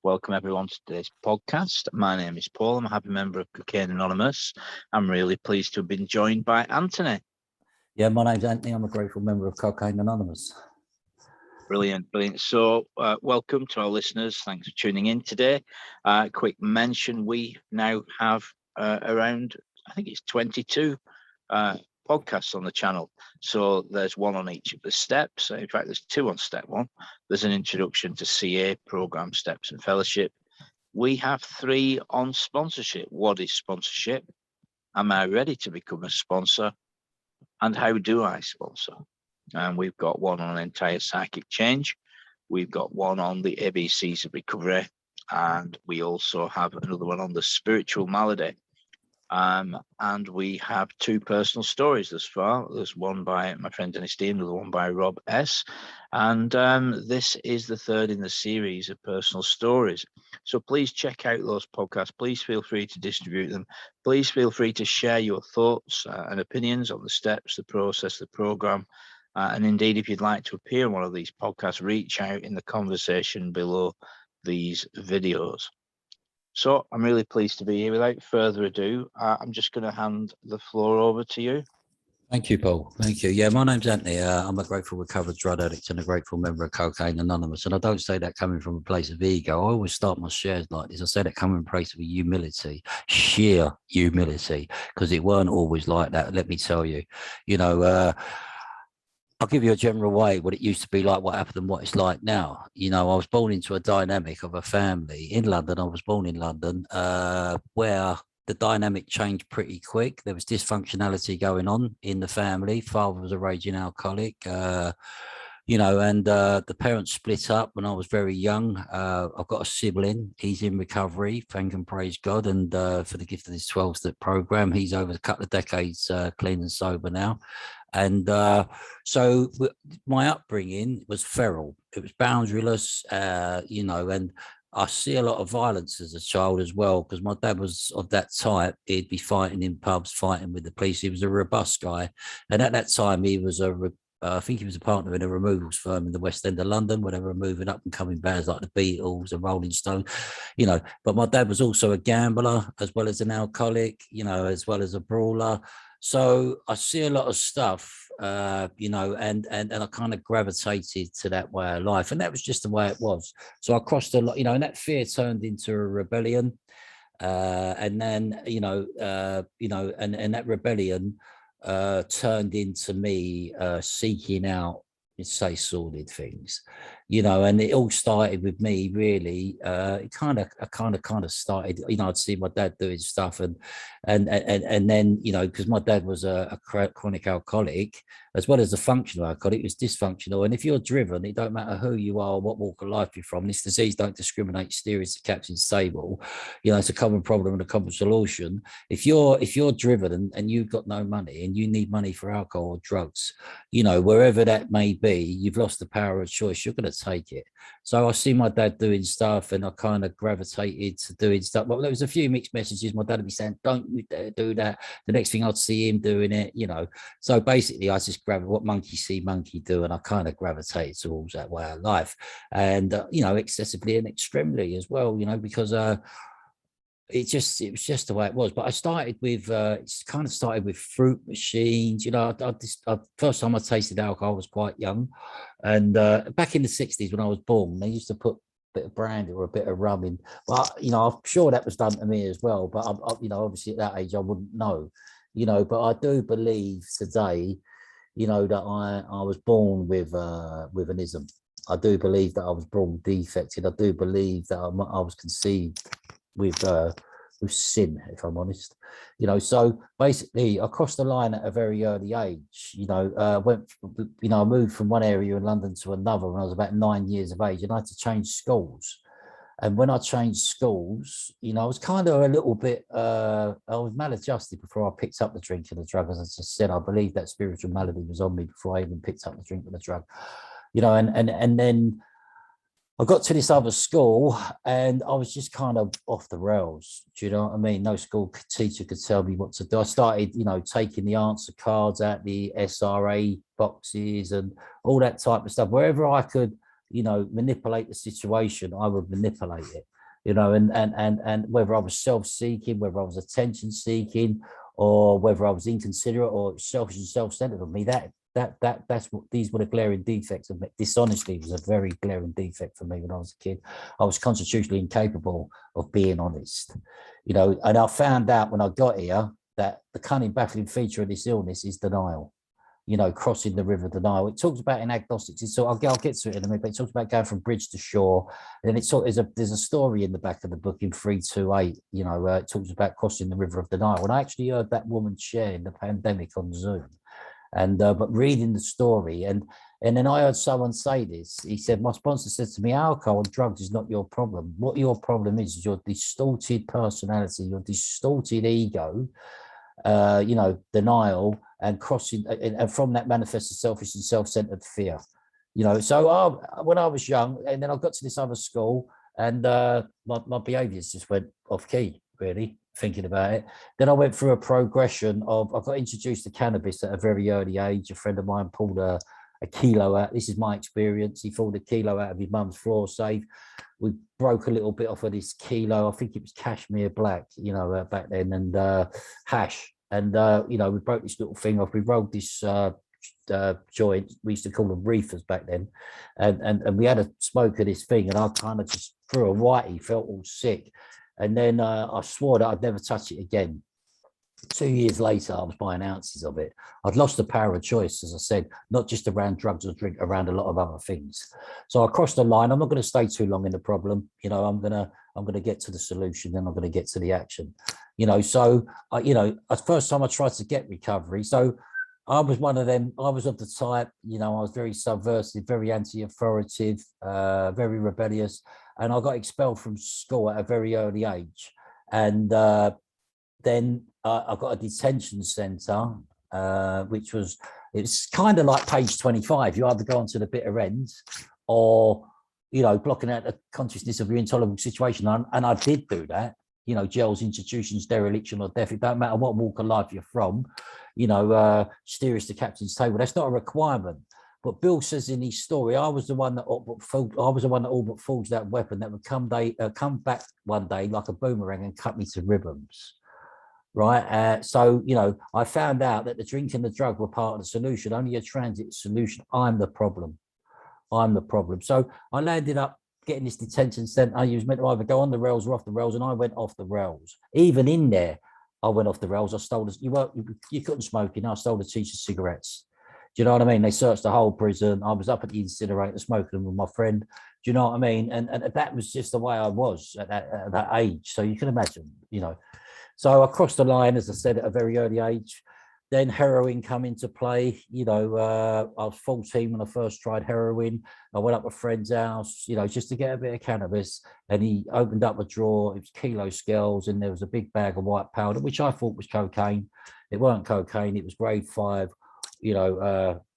Welcome everyone to today's podcast. My name is Paul. I'm a happy member of Cocaine Anonymous. I'm really pleased to have been joined by Anthony. Yeah, my name's Anthony. I'm a grateful member of Cocaine Anonymous. Brilliant. So welcome to our listeners. Thanks for tuning in today. Quick mention, we now have around, I think it's 22 podcasts on the channel. So there's one on each of the steps. In fact, there's two on step one. There's an introduction to CA, program, steps and fellowship. We have 3 on sponsorship. What is sponsorship? Am I ready to become a sponsor? And how do I sponsor? And we've got one on entire psychic change. We've got one on the ABCs of recovery. And we also have another one on the spiritual malady. And we have 2 personal stories thus far. There's one by my friend Dennis D, another one by Rob S. And this is the 3rd in the series of personal stories. So please check out those podcasts. Please feel free to distribute them. Please feel free to share your thoughts and opinions on the steps, the process, the program. And indeed, if you'd like to appear on one of these podcasts, reach out in the conversation below these videos. So I'm really pleased to be here. Without further ado, I'm just going to hand the floor over to you. Thank you, Paul. Thank you. Yeah, my name's Anthony. I'm a grateful recovered drug addict and a grateful member of Cocaine Anonymous. And I don't say that coming from a place of ego. I always start my shares like this. I say that coming from a place of humility, sheer humility, because it weren't always like that. Let me tell you, I'll give you a general way what it used to be like, what happened and what it's like now. I was born into a dynamic of a family in London. I was born in London where the dynamic changed pretty quick. There was dysfunctionality going on in the family. Father was a raging alcoholic, and the parents split up when I was very young. I've got a sibling. He's in recovery, thank and praise God. And for the gift of this 12-step program, he's over a couple of decades clean and sober now. And so my upbringing was feral. It was boundaryless, and I see a lot of violence as a child as well, because my dad was of that type. He'd be fighting in pubs, fighting with the police. He was a robust guy. And at that time, he was I think he was a partner in a removals firm in the West End of London, where they were removing up and coming bands like the Beatles and Rolling Stones, But my dad was also a gambler, as well as an alcoholic, as well as a brawler. So I see a lot of stuff, and I kind of gravitated to that way of life. And that was just the way it was. So I crossed a lot, and that fear turned into a rebellion. And then, and that rebellion turned into me seeking out, say, sordid things, and it all started with me really. It kind of started, I'd see my dad doing stuff and then, because my dad was a chronic alcoholic as well as a functional alcoholic. It was dysfunctional. And if you're driven, it don't matter who you are, what walk of life you're from. This disease don't discriminate, steers the captain's table. It's a common problem and a common solution. If you're driven and you've got no money and you need money for alcohol or drugs, wherever that may be, you've lost the power of choice. You're going to take it. So I see my dad doing stuff and I kind of gravitated to doing stuff. Well, there was a few mixed messages. My dad would be saying, don't you dare do that. The next thing I'd see him doing it, So basically I just grabbed what monkey see, monkey do. And I kind of gravitated towards that way of life. And, excessively and extremely as well, because it was just the way it was. But I started with started with fruit machines. First time I tasted alcohol, I was quite young, and back in the 60s when I was born, they used to put a bit of brandy or a bit of rum in. But I'm sure that was done to me as well. But obviously at that age I wouldn't know. But I do believe today, that I was born with an ism. I do believe that I was born defected. I do believe that I was conceived with sin, if I'm honest. So basically I crossed the line at a very early age. I moved from one area in London to another when I was about 9 years of age, and I had to change schools. And when I changed schools, I was kind of a little bit, I was maladjusted before I picked up the drink and the drug. As I just said, I believe that spiritual malady was on me before I even picked up the drink and the drug, and then I got to this other school and I was just kind of off the rails. Do you know what I mean? No school teacher could tell me what to do. I started, taking the answer cards out, the SRA boxes and all that type of stuff. Wherever I could manipulate the situation, I would manipulate it, and whether I was self-seeking, whether I was attention-seeking, or whether I was inconsiderate or selfish and self-centered of me, that's what these were the glaring defects of me. Dishonesty was a very glaring defect for me when I was a kid. I was constitutionally incapable of being honest, and I found out when I got here that the cunning, baffling feature of this illness is denial. Crossing the river denial. It talks about in agnostics. So I'll get to it in a minute, but it talks about going from bridge to shore. And there's a story in the back of the book in 328, it talks about crossing the river of denial. And I actually heard that woman share in the pandemic on Zoom. And but reading the story, and then I heard someone say this. He said, my sponsor said to me, alcohol and drugs is not your problem. What your problem is your distorted personality, your distorted ego, denial, and crossing, and from that manifests a selfish and self-centered fear. So when I was young, and then I got to this other school, and my behaviors just went off key, really, thinking about it. Then I went through a progression of, I got introduced to cannabis at a very early age. A friend of mine pulled a kilo out. This is my experience. He pulled a kilo out of his mum's floor safe. We broke a little bit off of this kilo. I think it was cashmere black, back then, and hash. And, we broke this little thing off. We rolled this joint. We used to call them reefers back then. And we had a smoke of this thing, and I kind of just threw a whitey, felt all sick. And then I swore that I'd never touch it again. 2 years later, I was buying ounces of it. I'd lost the power of choice, as I said, not just around drugs or drink, around a lot of other things. So I crossed the line. I'm not going to stay too long in the problem. I'm going to get to the solution, then I'm going to get to the action. So at first time I tried to get recovery. So I was one of them. I was of the type, I was very subversive, very anti-authoritative, very rebellious, and I got expelled from school at a very early age. And then I got a detention centre, it's kind of like page 25. You either go onto the bitter end, or blocking out the consciousness of your intolerable situation. And I did do that. Jails, institutions, dereliction, or death. It don't matter what walk of life you're from. Steer us to captain's table. That's not a requirement. But Bill says in his story, I was the one that all but forged that weapon that would come back one day like a boomerang and cut me to ribbons. Right. So, I found out that the drink and the drug were part of the solution, only a transit solution. I'm the problem. So I landed up getting this detention centre. I was meant to either go on the rails or off the rails, and I went off the rails. Even in there, I went off the rails. I stole you couldn't smoke, I stole the teacher's cigarettes. Do you know what I mean? They searched the whole prison. I was up at the incinerator smoking them with my friend. Do you know what I mean? And that was just the way I was at that age. So you can imagine, So I crossed the line, as I said, at a very early age. Then heroin come into play. I was 14 when I first tried heroin. I went up to a friend's house, just to get a bit of cannabis. And he opened up a drawer. It was kilo scales, and there was a big bag of white powder, which I thought was cocaine. It weren't cocaine. It was grade 5,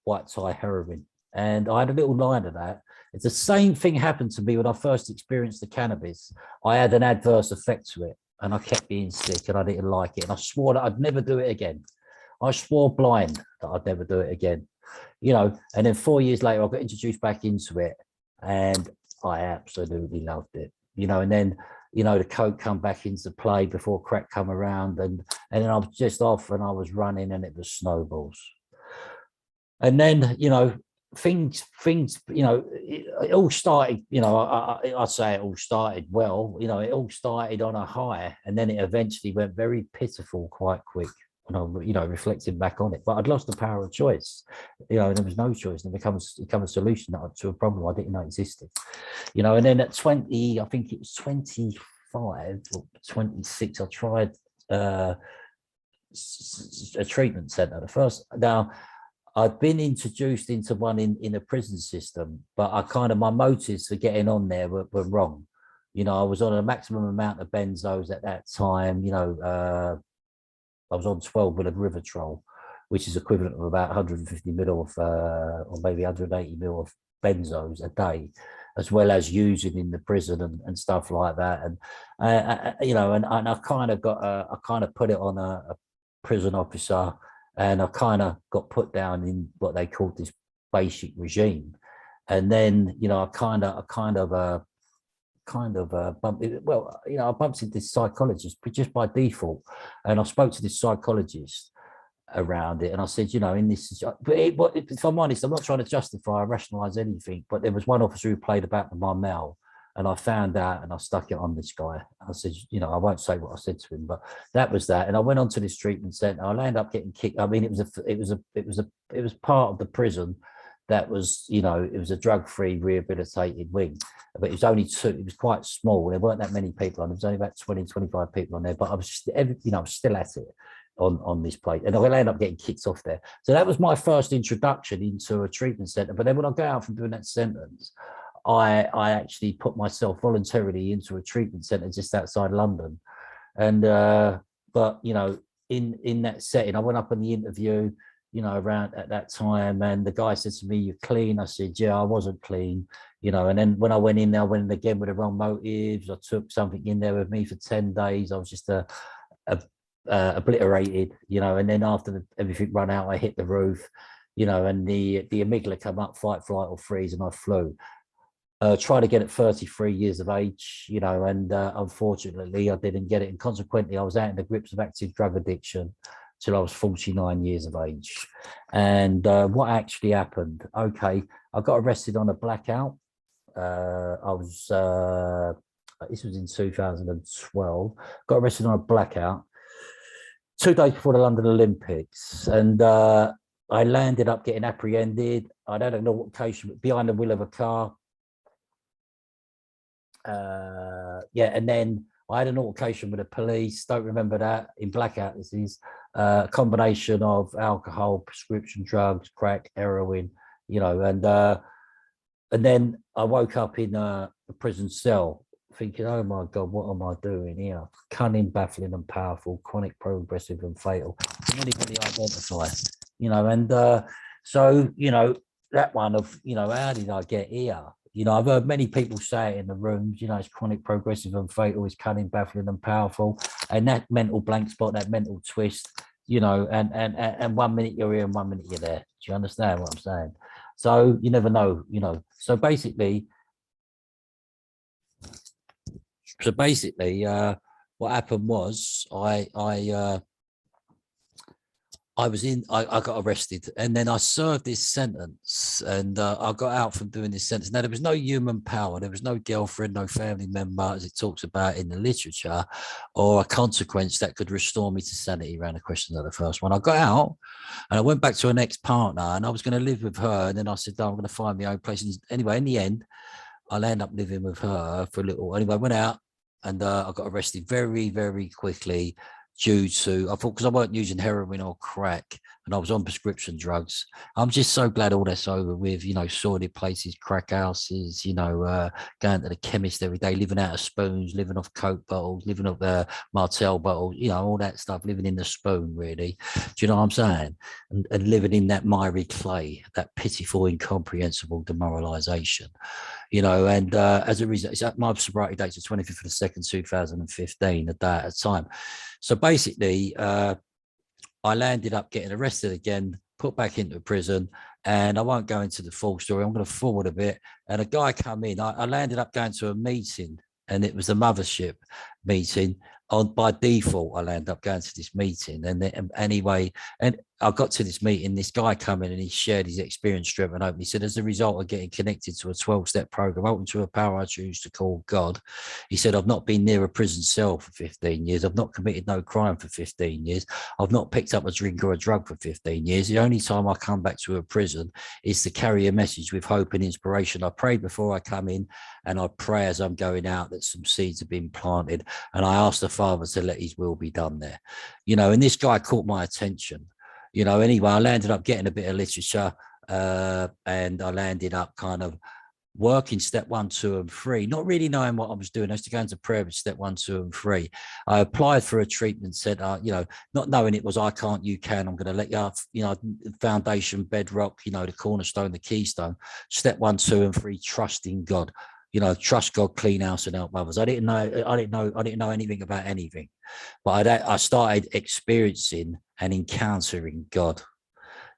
white tie heroin. And I had a little line of that. It's the same thing happened to me when I first experienced the cannabis. I had an adverse effect to it, and I kept being sick, and I didn't like it. And I swore that I'd never do it again. I swore blind that I'd never do it again, and then 4 years later, I got introduced back into it, and I absolutely loved it, and then, the coke come back into play before crack come around, and then I was just off, and I was running, and it was snowballs. And then, things, it all started, I'd say it all started well, it all started on a high, and then it eventually went very pitiful quite quick. When I, reflecting back on it, but I'd lost the power of choice. There was no choice, and it become a solution to a problem I didn't know existed. And then at 20, I think it was 25 or 26, I tried a treatment centre. The first, now I'd been introduced into one in a prison system, but my motives for getting on there were wrong. I was on a maximum amount of benzos at that time. I was on 12 with a Rivotril, which is equivalent of about 150 mil of, or maybe 180 mil of benzos a day, as well as using in the prison and stuff like that. And and I kind of put it on a prison officer, and I kind of got put down in what they called this basic regime. And then, I bumped it. Well, I bumped into this psychologist just by default. And I spoke to this psychologist around it. And I said, in this, but if I'm honest, I'm not trying to justify or rationalize anything, but there was one officer who played about with my mail. And I found out and I stuck it on this guy. I said, I won't say what I said to him, but that was that. And I went on to this treatment center. I ended up getting kicked. I mean, it was part of the prison that was, it was a drug-free rehabilitated wing, but it was only two. It was quite small. There weren't that many people on. There was only about 20, 25 people on there, but I was just, I was still at it on this place. And I ended up getting kicked off there. So that was my first introduction into a treatment center. But then when I got out from doing that sentence, I actually put myself voluntarily into a treatment center just outside London. And, but, in that setting, I went up in the interview, around at that time, and the guy said to me, "You're clean." I said, "Yeah, I wasn't clean," and then when I went in there, I went in again with the wrong motives. I took something in there with me for 10 days. I was just obliterated, and then after everything run out, I hit the roof, and the amygdala come up, fight, flight, or freeze, and I flew. Tried to get at 33 years of age, and unfortunately I didn't get it. And consequently, I was out in the grips of active drug addiction till I was 49 years of age. And what actually happened? Okay, I got arrested on a blackout. This was in 2012. Got arrested on a blackout 2 days before the London Olympics. And I landed up getting apprehended. I don't know what occasion, but behind the wheel of a car. And then I had an altercation with the police. Don't remember that. In blackout, this is a combination of alcohol, prescription drugs, crack, heroin, and then I woke up in a prison cell thinking, "Oh my God, what am I doing here? Cunning, baffling, and powerful, chronic, progressive, and fatal." Can anybody identify? That one of, how did I get here? I've heard many people say it in the rooms, it's chronic, progressive, and fatal, it's cunning, baffling, and powerful. And that mental blank spot, that mental twist, and 1 minute you're here and 1 minute you're there. Do you understand what I'm saying? So you never know, So basically, what happened was I got arrested, and then I served this sentence, and I got out from doing this sentence. Now, there was no human power. There was no girlfriend, no family member, as it talks about in the literature, or a consequence that could restore me to sanity around the question of the first one. I got out, and I went back to an ex-partner, and I was going to live with her. And then I said, I'm going to find my own place. And anyway, in the end, I'll end up living with her for a little. Anyway, I went out, and I got arrested very, very quickly. Due to, I thought, because I weren't using heroin or crack and I was on prescription drugs. I'm just so glad all that's over with, sordid places, crack houses, going to the chemist every day, living out of spoons, living off Coke bottles, living off Martell bottles, all that stuff, living in the spoon, really. Do you know what I'm saying? And living in that miry clay, that pitiful, incomprehensible demoralization. And as a result, my sobriety date's the 25th of the 2nd, 2015, a day at a time. So basically, I landed up getting arrested again, put back into prison, and I won't go into the full story. I'm going to forward a bit. And a guy come in. I landed up going to a meeting, and it was a mothership meeting. By default, I landed up going to this meeting. And anyway, and I got to this meeting, this guy come in and he shared his experience straight and open. He said, as a result of getting connected to a 12-step program, open to a power I choose to call God, he said, I've not been near a prison cell for 15 years. I've not committed no crime for 15 years. I've not picked up a drink or a drug for 15 years. The only time I come back to a prison is to carry a message with hope and inspiration. I prayed before I come in, and I pray as I'm going out that some seeds have been planted. And I asked the Father to let his will be done there. And this guy caught my attention. Anyway, I landed up getting a bit of literature, and I landed up kind of working step 1, 2, and 3, not really knowing what I was doing. I used to go into prayer with step 1, 2, and 3. I applied for a treatment center, not knowing it was I can't, you can. I'm going to let you, foundation, bedrock, the cornerstone, the keystone. Step 1, 2, and 3, trust in God. Trust God, clean house, and help others. I didn't know anything about anything, but I started experiencing and encountering God.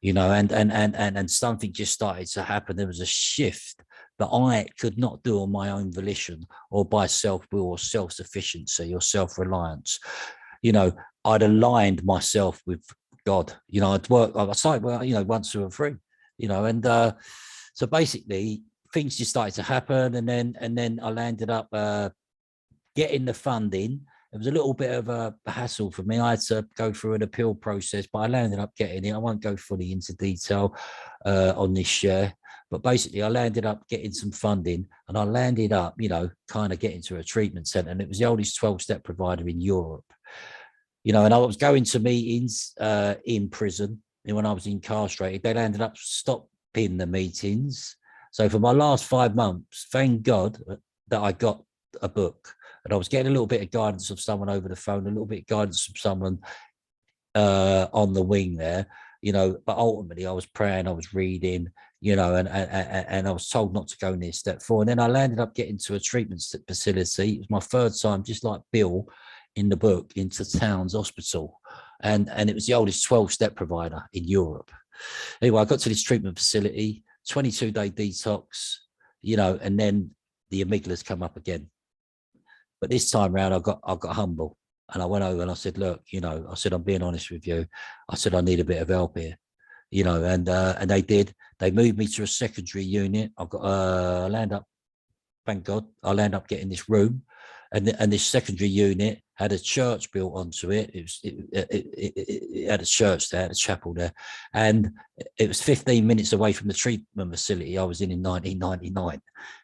and something just started to happen. There was a shift that I could not do on my own volition or by self-will or self-sufficiency or self-reliance. I'd aligned myself with God. I started, once, two, and three, so basically things just started to happen. And then I landed up getting the funding. It was a little bit of a hassle for me. I had to go through an appeal process, but I landed up getting it. I won't go fully into detail on this share, but basically I landed up getting some funding, and I landed up, kind of getting to a treatment center, and it was the oldest 12-step provider in Europe. And I was going to meetings in prison, and when I was incarcerated, they ended up stopping the meetings. So for my last 5 months, thank God that I got a book. And I was getting a little bit of guidance of someone over the phone, a little bit of guidance from someone on the wing there, but ultimately I was praying, I was reading, and I was told not to go near step 4. And then I landed up getting to a treatment facility. It was my third time, just like Bill in the book, into Towns Hospital. And it was the oldest 12-step provider in Europe. Anyway, I got to this treatment facility, 22-day detox, and then the amygdalas come up again. But this time around, I got humble, and I went over and I said, look, I said, I'm being honest with you. I said, I need a bit of help here, and they did. They moved me to a secondary unit. I land up, thank God, I land up getting this room, and this secondary unit had a church built onto it. It had a church there, had a chapel there, and it was 15 minutes away from the treatment facility I was in 1999.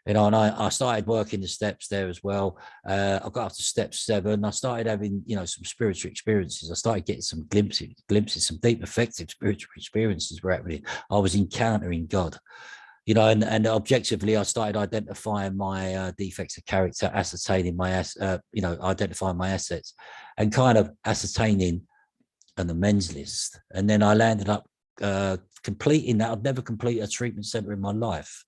And I started working the steps there as well. I got up to step 7. I started having, some spiritual experiences. I started getting some glimpses, some deep, effective spiritual experiences were happening. I was encountering God. And objectively, I started identifying my defects of character, ascertaining my, identifying my assets, and kind of ascertaining an amends list. And then I landed up completing that. I'd never completed a treatment center in my life,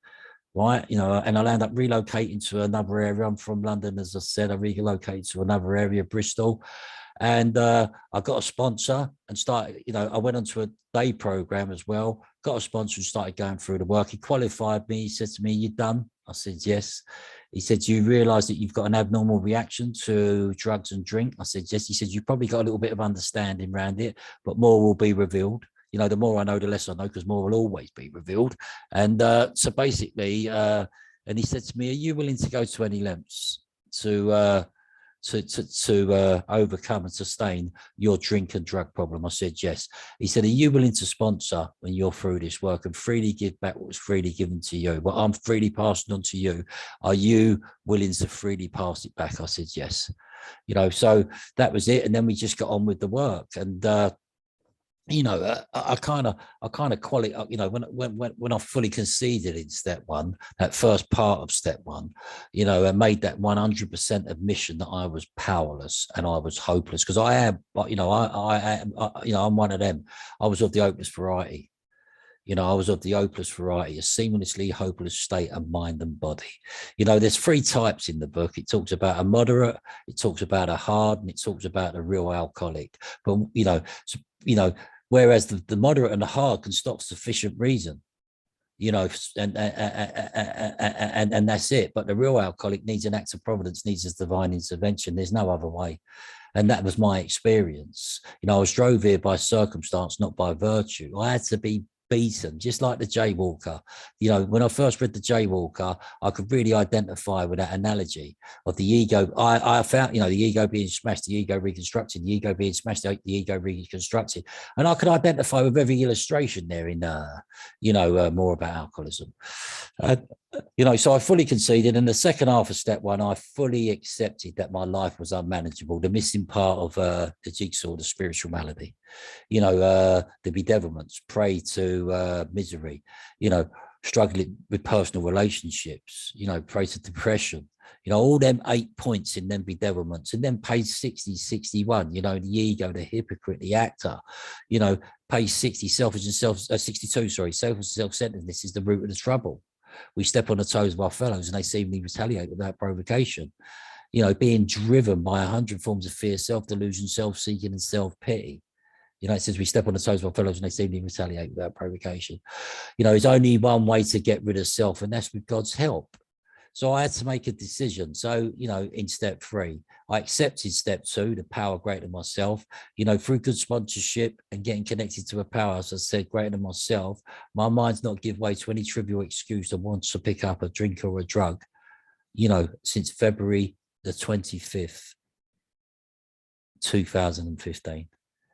right? And I landed up relocating to another area. I'm from London, as I said. I relocated to another area, Bristol. And I got a sponsor and started, I went onto a day program as well, got a sponsor and started going through the work. He qualified me. He said to me, you done? I said, yes. He said, do you realize that you've got an abnormal reaction to drugs and drink? I said, yes. He said, you've probably got a little bit of understanding around it, but more will be revealed. The more I know, the less I know, because more will always be revealed. And so basically, and he said to me, are you willing to go to any lengths to overcome and sustain your drink and drug problem? I said, yes. He said, are you willing to sponsor when you're through this work and freely give back what was freely given to you? What I'm freely passing on to you, are you willing to freely pass it back? I said, yes. So that was it. And then we just got on with the work. And I kind of quality, when I fully conceded in step 1, that first part of step 1, and made that 100% admission that I was powerless and I was hopeless, because I am, I'm one of them. I was of the hopeless variety. I was of the hopeless variety, a seamlessly hopeless state of mind and body. There's 3 types in the book. It talks about a moderate, it talks about a hard, and it talks about a real alcoholic. But, whereas the moderate and the hard can stop sufficient reason, and that's it. But the real alcoholic needs an act of providence, needs his divine intervention. There's no other way. And that was my experience. I was drove here by circumstance, not by virtue. I had to be beaten, just like the jaywalker. When I first read the jaywalker, I could really identify with that analogy of the ego. I found, the ego being smashed, the ego reconstructed, the ego being smashed, the ego reconstructed. And I could identify with every illustration there in, more about alcoholism. So I fully conceded. And the second half of step 1, I fully accepted that my life was unmanageable, the missing part of the jigsaw, the spiritual malady, the bedevilments, prey to misery, struggling with personal relationships, prey to depression, all them 8 points in them bedevilments. And then page 60, 61, the ego, the hypocrite, the actor, page 60, 62, selfish and self-centeredness is the root of the trouble. We step on the toes of our fellows and they seemingly retaliate without provocation. Being driven by 100 forms of fear, self-delusion, self-seeking, and self-pity. You know, it says we step on the toes of our fellows and they seem to retaliate without provocation. You know, there's only one way to get rid of self, and that's with God's help. So I had to make a decision. So, you know, in step 3, I accepted step 2, the power greater than myself, you know, through good sponsorship and getting connected to a power, as I said, greater than myself. My mind's not give way to any trivial excuse that wants to pick up a drink or a drug, you know, since February the 25th, 2015.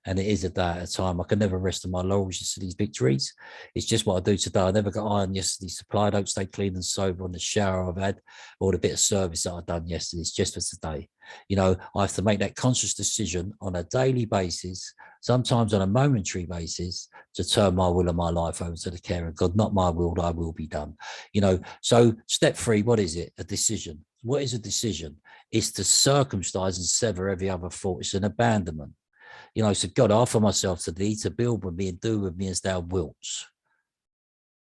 And it is a day at a time. I can never rest on my laurels just for these victories. It's just what I do today. I never got iron yesterday's supply. I don't stay clean and sober on the shower I've had or the bit of service that I've done yesterday. It's just for today. You know, I have to make that conscious decision on a daily basis, sometimes on a momentary basis, to turn my will and my life over to the care of God. Not my will, thy will be done. You know, so step 3, what is it? A decision. What is a decision? It's to circumcise and sever every other thought. It's an abandonment. You know, so God, I offer myself to thee to build with me and do with me as thou wilt.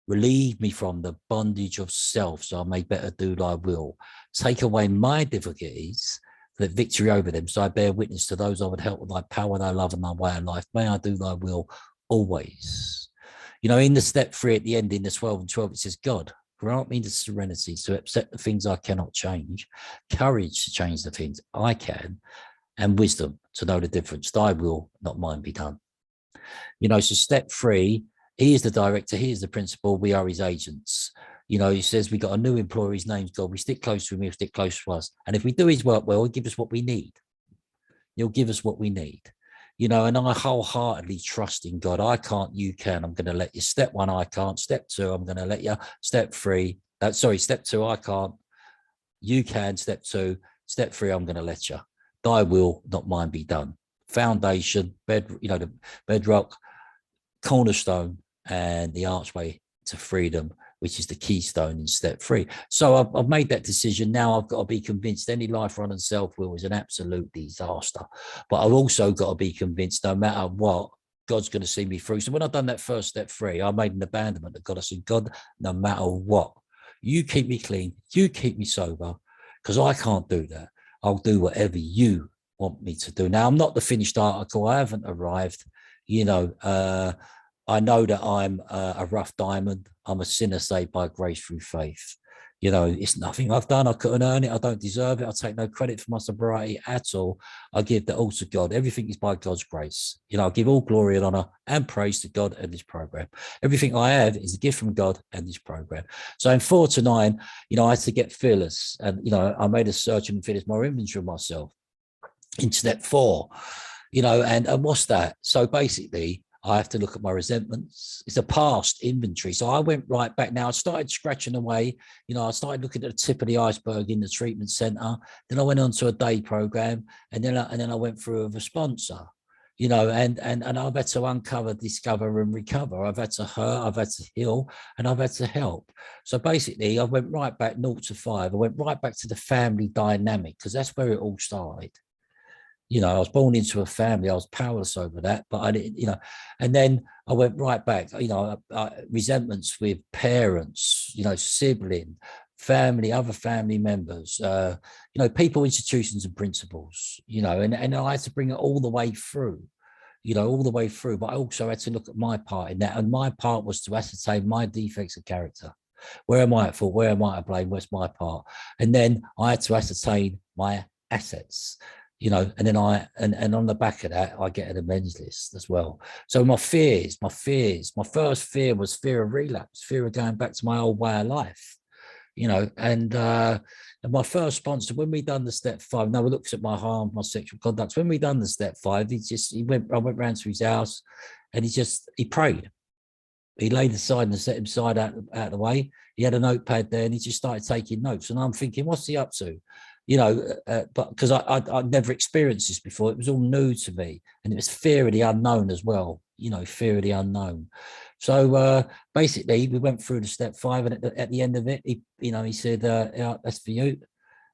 Relieve me from the bondage of self so I may better do thy will. Take away my difficulties, the victory over them, so I bear witness to those I would help with thy power, thy love, and thy way of life. May I do thy will always. You know, in the step 3 at the end, in the 12 and 12, it says, God, grant me the serenity to accept the things I cannot change, courage to change the things I can, and wisdom to know the difference. Thy will, not mine, be done. You know, so step 3, he is the director, he is the principal, we are his agents. You know, he says we got a new employer, his name's God. We stick close to him, he'll stick close to us. And if we do his work well, he'll give us what we need. He'll give us what we need. You know, and I wholeheartedly trust in God. I can't, you can. I'm going to let you. Step 1, I can't. Step 2, I'm going to let you. Step 3, step 2, I can't. You can. Step 2, step 3, I'm going to let you. Thy will, not mine, be done. Foundation, the bedrock, cornerstone, and the archway to freedom, which is the keystone in step 3. So I've made that decision. Now I've got to be convinced any life run on self-will is an absolute disaster. But I've also got to be convinced no matter what, God's going to see me through. So when I've done that first step 3, I made an abandonment of God. I said, God, no matter what, you keep me clean, you keep me sober, because I can't do that. I'll do whatever you want me to do. Now, I'm not the finished article. I haven't arrived. You know, I know that I'm a rough diamond. I'm a sinner saved by grace through faith. You know, it's nothing I've done. I couldn't earn it. I don't deserve it. I take no credit for my sobriety at all. I give that all to God. Everything is by God's grace. You know, I give all glory and honor and praise to God and this program. Everything I have is a gift from God and this program. So in 4 to 9, you know, I had to get fearless. And, you know, I made a search and fearless, more inventory of myself. In step 4, you know, and what's that? So basically, I have to look at my resentments. It's a past inventory. So I went right back. Now I started scratching away. You know, I started looking at the tip of the iceberg in the treatment center. Then I went on to a day program, and then I went through with a sponsor. You know, and I've had to uncover, discover, and recover. I've had to hurt, I've had to heal, and I've had to help. So basically, I went right back 0 to 5. I went right back to the family dynamic, because that's where it all started. You know, I was born into a family. I was powerless over that, but I didn't, you know, and then I went right back, you know, resentments with parents, you know, sibling, family, other family members, you know, people, institutions and principles, you know, and I had to bring it all the way through, you know, all the way through. But I also had to look at my part in that. And my part was to ascertain my defects of character. Where am I at fault? Where am I to blame? Where's my part? And then I had to ascertain my assets. You know, and then and on the back of that, I get an amends list as well. So my first fear was fear of relapse, fear of going back to my old way of life, you know, and my first sponsor, when we done the step 5, now we looked at my harm, my sexual conduct. When we done the step 5, I went round to his house and he prayed. He laid aside and set him side out of the way. He had a notepad there and he just started taking notes. And I'm thinking, what's he up to? You know, but because I'd never experienced this before, it was all new to me, and it was fear of the unknown as well. You know, fear of the unknown. So basically, we went through the step 5, and at the end of it, he said, yeah, "That's for you."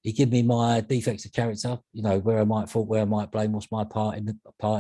He gave me my defects of character. You know, where I might fault, where I might blame, what's my part in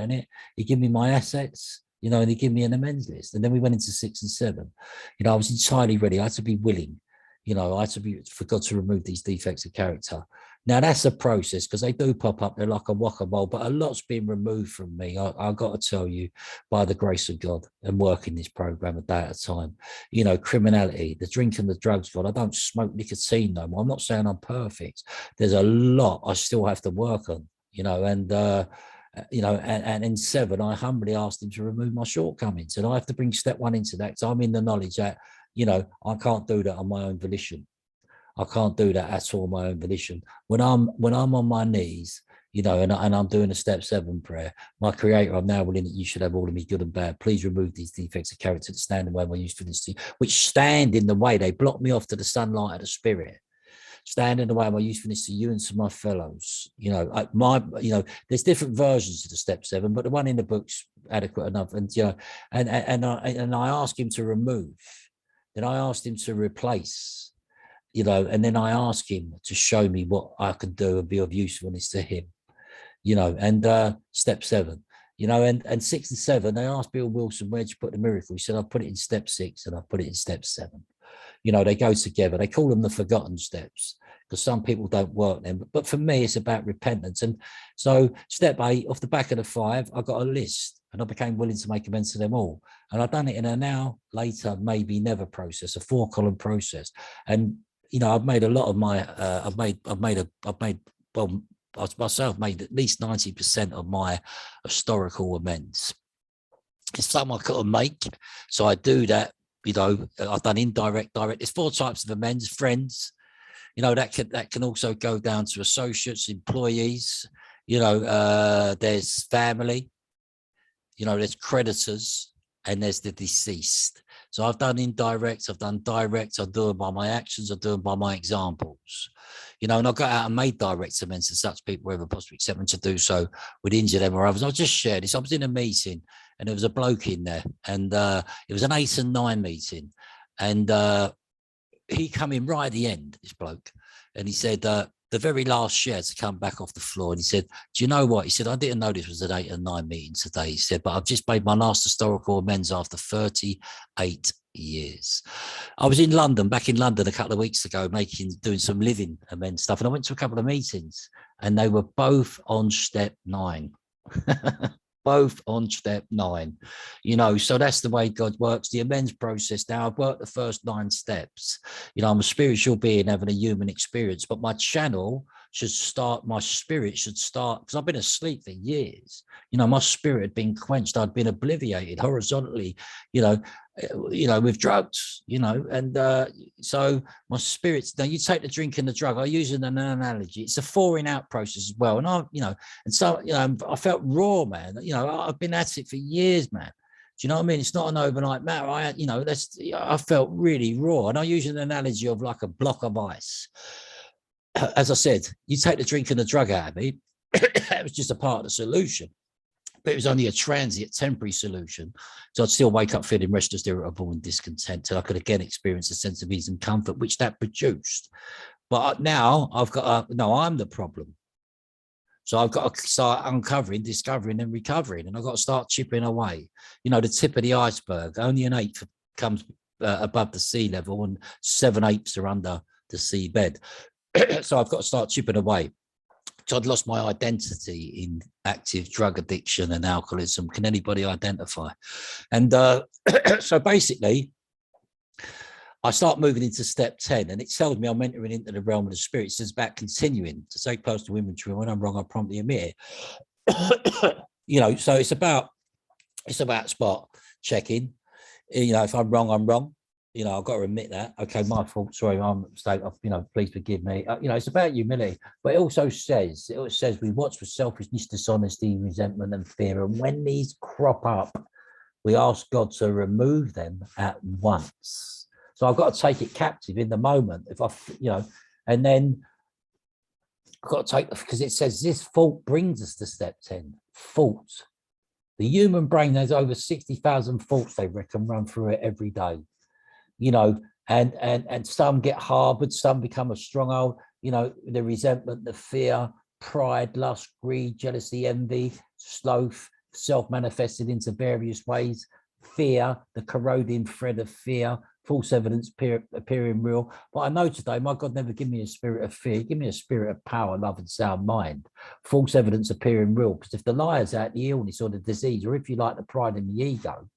it. He gave me my assets. You know, and he gave me an amends list, and then we went into 6 and 7. You know, I was entirely ready. I had to be willing. You know, I had to be for God to remove these defects of character. Now that's a process because they do pop up. They're like a whack-a-mole, but a lot's been removed from me. I've got to tell you, by the grace of God, and working this program a day at a time. You know, criminality, the drink and the drugs. God, I don't smoke nicotine no more. I'm not saying I'm perfect. There's a lot I still have to work on. You know, and and in 7, I humbly asked him to remove my shortcomings, and I have to bring step 1 into that. So I'm in the knowledge that I can't do that on my own volition. I can't do that at all on my own volition. When I'm on my knees, and I'm doing a step 7 prayer, my Creator, I'm now willing that you should have all of me, good and bad. Please remove these defects of character that stand in the way of my usefulness to you, which stand in the way. They block me off to the sunlight of the Spirit. Stand in the way of my usefulness to you and to my fellows. There's different versions of the step 7, but the one in the book's adequate enough. And and I asked him to remove. Then I asked him to replace. And then I asked him to show me what I could do and be of usefulness to him, and step 7, and 6 and 7, they asked Bill Wilson, where'd you put the miracle? He said, I put it in step 6 and I put it in step 7. They go together. They call them the forgotten steps because some people don't work them. But for me, it's about repentance. And so step 8, off the back of the 5, I got a list and I became willing to make amends to them all. And I've done it in a now, later, maybe never process, a 4-column process. And I've made a lot of my, I myself made at least 90% of my historical amends. It's something I couldn't make. So I do that, I've done indirect, direct. There's 4 types of amends: friends, that can also go down to associates, employees, there's family, there's creditors, and there's the deceased. So I've done indirect, I've done direct, I do it by my actions, I do it by my examples, and I got out and made direct amends to such people wherever possible, except when to do so would injure them or others. I'll just share this. I was in a meeting and there was a bloke in there, and it was an 8 and 9 meeting, and he come in right at the end, this bloke, and he said, the very last share to come back off the floor. And he said, do you know what? He said, I didn't know this was an 8 and 9 meeting today. He said, but I've just made my last historical amends after 38 years. I was in London, back in London a couple of weeks ago, doing some living amends stuff. And I went to a couple of meetings and they were both on step 9. Both on step 9, so that's the way God works, the amends process. Now I've worked the first 9 steps. I'm a spiritual being having a human experience, but my channel should start, my spirit should start, because I've been asleep for years. My spirit had been quenched. I'd been obliviated horizontally, with drugs, and so my spirits, now you take the drink and the drug, I use an analogy, it's a thawing out process as well. And I felt raw, man. I've been at it for years, man. Do you know what I mean? It's not an overnight matter. I felt really raw. And I use an analogy of like a block of ice. As I said, you take the drink and the drug out of me, it was just a part of the solution. But it was only a transient, temporary solution. So I'd still wake up feeling restless, irritable, and discontent, till I could again experience a sense of ease and comfort, which that produced. But now I've got I'm the problem. So I've got to start uncovering, discovering, and recovering, and I've got to start chipping away. The tip of the iceberg, only an 1/8 comes above the sea level, and 7/8 are under the seabed. So I've got to start chipping away. So I'd lost my identity in active drug addiction and alcoholism. Can anybody identify? And so basically, I start moving into step 10, and it tells me I'm entering into the realm of the spirit. It says about continuing to take personal inventory. When I'm wrong, I promptly admit it. So it's about spot checking. If I'm wrong, I'm wrong. I've got to admit that. Okay, my fault. Sorry, I'm a mistake. Please forgive me. It's about humility, but it also says we watch for selfishness, dishonesty, resentment, and fear. And when these crop up, we ask God to remove them at once. So I've got to take it captive in the moment. And then I've got to take, because it says this fault brings us to step 10. Fault. The human brain has over 60,000 faults, they reckon, run through it every day. And some get harbored, some become a stronghold, the resentment, the fear, pride, lust, greed, jealousy, envy, sloth, self-manifested into various ways, fear, the corroding thread of fear, false evidence appearing real. But I know today, my God never give me a spirit of fear. Give me a spirit of power, love, and sound mind. False evidence appearing real. Because if the liar's out, the illness or the disease, or if you like the pride and the ego,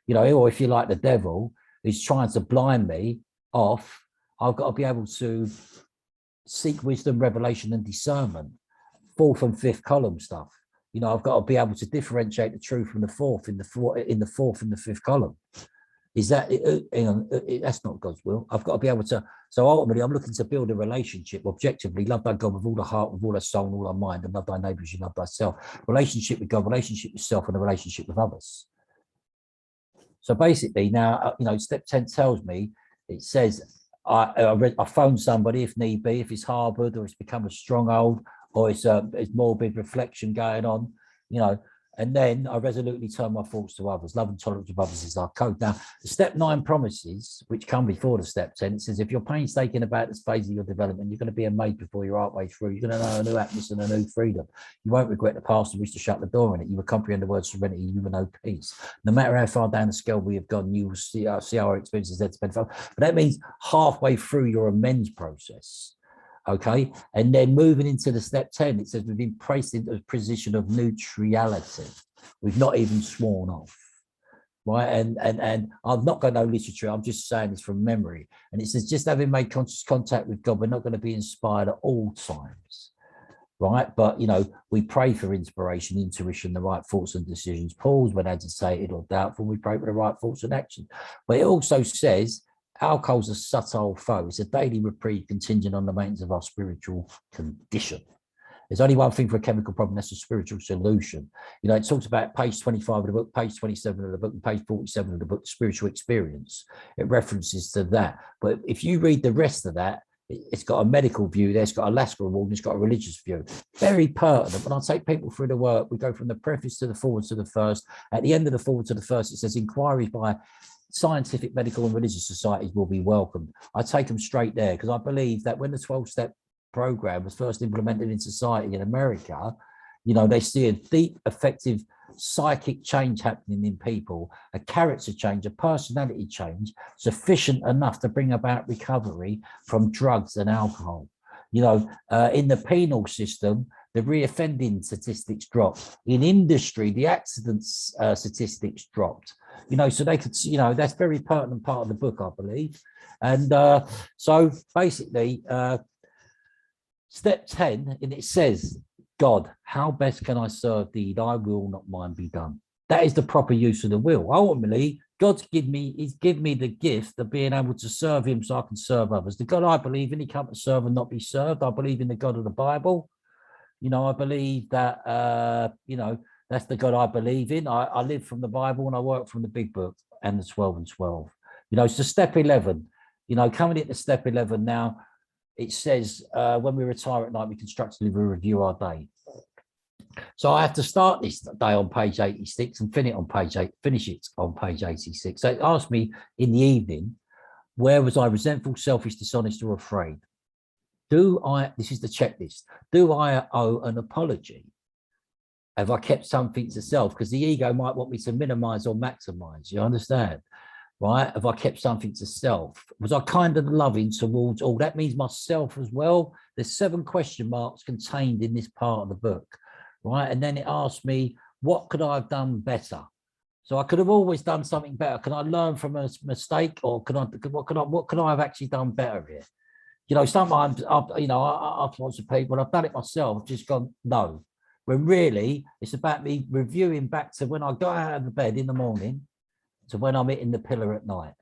or if you like the devil is trying to blind me off, I've got to be able to seek wisdom, revelation, and discernment. Fourth and fifth column stuff. I've got to be able to differentiate the truth from the fourth in the fourth and the fifth column. Is that that's not God's will. I've got to be able to. So ultimately, I'm looking to build a relationship objectively. Love thy God with all the heart, with all the soul, and all our mind, and love thy neighbor as you love thyself. Relationship with God, relationship with self, and a relationship with others. So basically, now step 10 tells me, it says I phone somebody if need be, if it's harbored or it's become a stronghold, or it's morbid reflection going on, and then I resolutely turn my thoughts to others. Love and tolerance of others is our code. Now, the step 9 promises, which come before the step 10, it says, if you're painstaking about this phase of your development, you're going to be a maid before you're halfway through. You're going to know a new happiness and a new freedom. You won't regret the past and wish to shut the door on it. You will comprehend the word serenity. You will know peace. No matter how far down the scale we have gone, you will see our experiences there to benefit. But that means halfway through your amends process. Okay, and then moving into the step 10, it says we've been placed into a position of neutrality. We've not even sworn off, right? And I've not got no literature. I'm just saying this from memory. And it says, just having made conscious contact with God, we're not going to be inspired at all times, right? But we pray for inspiration, intuition, the right thoughts and decisions. Pause when agitated or doubtful. We pray for the right thoughts and action. But it also says, alcohol's a subtle foe. It's a daily reprieve contingent on the maintenance of our spiritual condition. There's only one thing for a chemical problem, that's a spiritual solution. It talks about page 25 of the book, page 27 of the book, and page 47 of the book, spiritual experience. It references to that. But if you read the rest of that, it's got a medical view there, it's got a Lasker Award, and it's got a religious view. Very pertinent. When I take people through the work, we go from the preface to the forward to the first. At the end of the forward to the first, it says inquiries by scientific, medical, and religious societies will be welcomed. I take them straight there because I believe that when the 12-step program was first implemented in society in America, they see a deep, effective psychic change happening in people, a character change, a personality change, sufficient enough to bring about recovery from drugs and alcohol. In the penal system, the reoffending statistics dropped. In industry, the accidents statistics dropped. So they could, that's very pertinent part of the book, I believe. And so basically, step 10, and it says, God, how best can I serve thee? Thy will, not mine, be done. That is the proper use of the will. Ultimately, God's given me the gift of being able to serve him so I can serve others. The God I believe in, he come to serve and not be served. I believe in the God of the Bible. I believe that, that's the God I believe in. I live from the Bible and I work from the big book and the 12 and 12. It's the step 11. Coming into step 11 now, it says when we retire at night, we constructively review our day. So I have to start this day on page 86 and finish it on page 86. So it asked me in the evening, where was I resentful, selfish, dishonest, or afraid? This is the checklist. Do I owe an apology? Have I kept something to self? Because the ego might want me to minimize or maximize. You understand? Right? Have I kept something to self? Was I kind and loving towards all? That means myself as well. There's 7 question marks contained in this part of the book. Right? And then it asked me, what could I have done better? So I could have always done something better. Can I learn from a mistake, or what could I have actually done better here? Sometimes I've lots of people, I've done it myself, I've just gone, no. When really it's about me reviewing back to when I got out of the bed in the morning to when I'm hitting the pillar at night,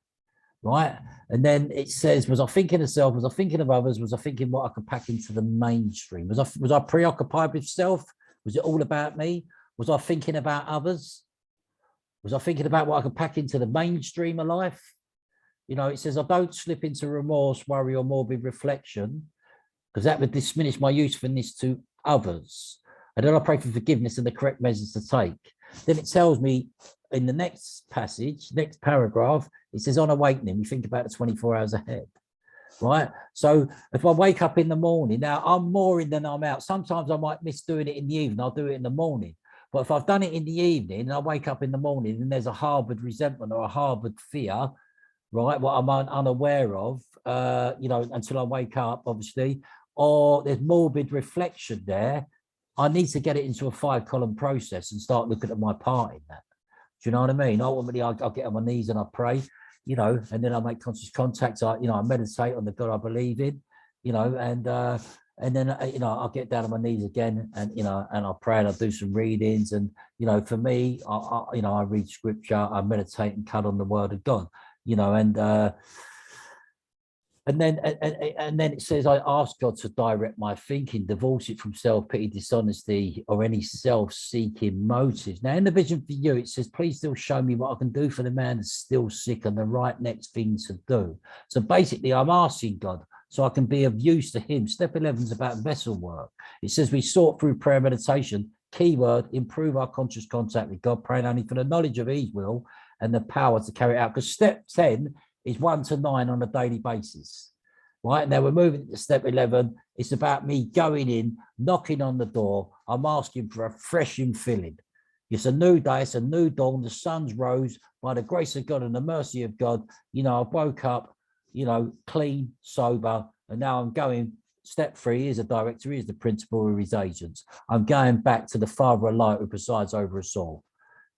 right? And then it says, was I thinking of self? Was I thinking of others? Was I thinking what I could pack into the mainstream? Was I preoccupied with self? Was it all about me? Was I thinking about others? Was I thinking about what I could pack into the mainstream of life? It says, I don't slip into remorse, worry, or morbid reflection, because that would diminish my usefulness to others. And then I pray for forgiveness and the correct measures to take. Then it tells me in the next passage, next paragraph, it says, on awakening, we think about the 24 hours ahead, right? So if I wake up in the morning, now I'm more in than I'm out. Sometimes I might miss doing it in the evening. I'll do it in the morning. But if I've done it in the evening and I wake up in the morning and there's a harbored resentment or a harbored fear, right? What I'm unaware of, until I wake up, obviously, or there's morbid reflection there. I need to get it into a 5-column process and start looking at my part in that. Do you know what I mean? Ultimately, I'll get on my knees and I pray, and then I make conscious contact. I meditate on the God I believe in, and then I'll get down on my knees again, and and I'll pray and I'll do some readings, and for me, I read scripture, I meditate and cut on the Word of God, and then it says, I ask God to direct my thinking, divorce it from self-pity, dishonesty, or any self-seeking motives. Now, in the vision for you, it says, please still show me what I can do for the man that's still sick and the right next thing to do. So basically, I'm asking God so I can be of use to him. Step 11 is about vessel work. It says we sort through prayer meditation, keyword, improve our conscious contact with God, praying only for the knowledge of his will and the power to carry it out. Because step 10 is 1 to 9 on a daily basis, right? Now we're moving to step 11. It's about me going in, knocking on the door. I'm asking for a fresh infilling. It's a new day. It's a new dawn. The sun's rose by the grace of God and the mercy of God. I woke up, clean, sober, and now I'm going. Step 3, here's a director, here's the principal or his agents. I'm going back to the Father of light who presides over us all.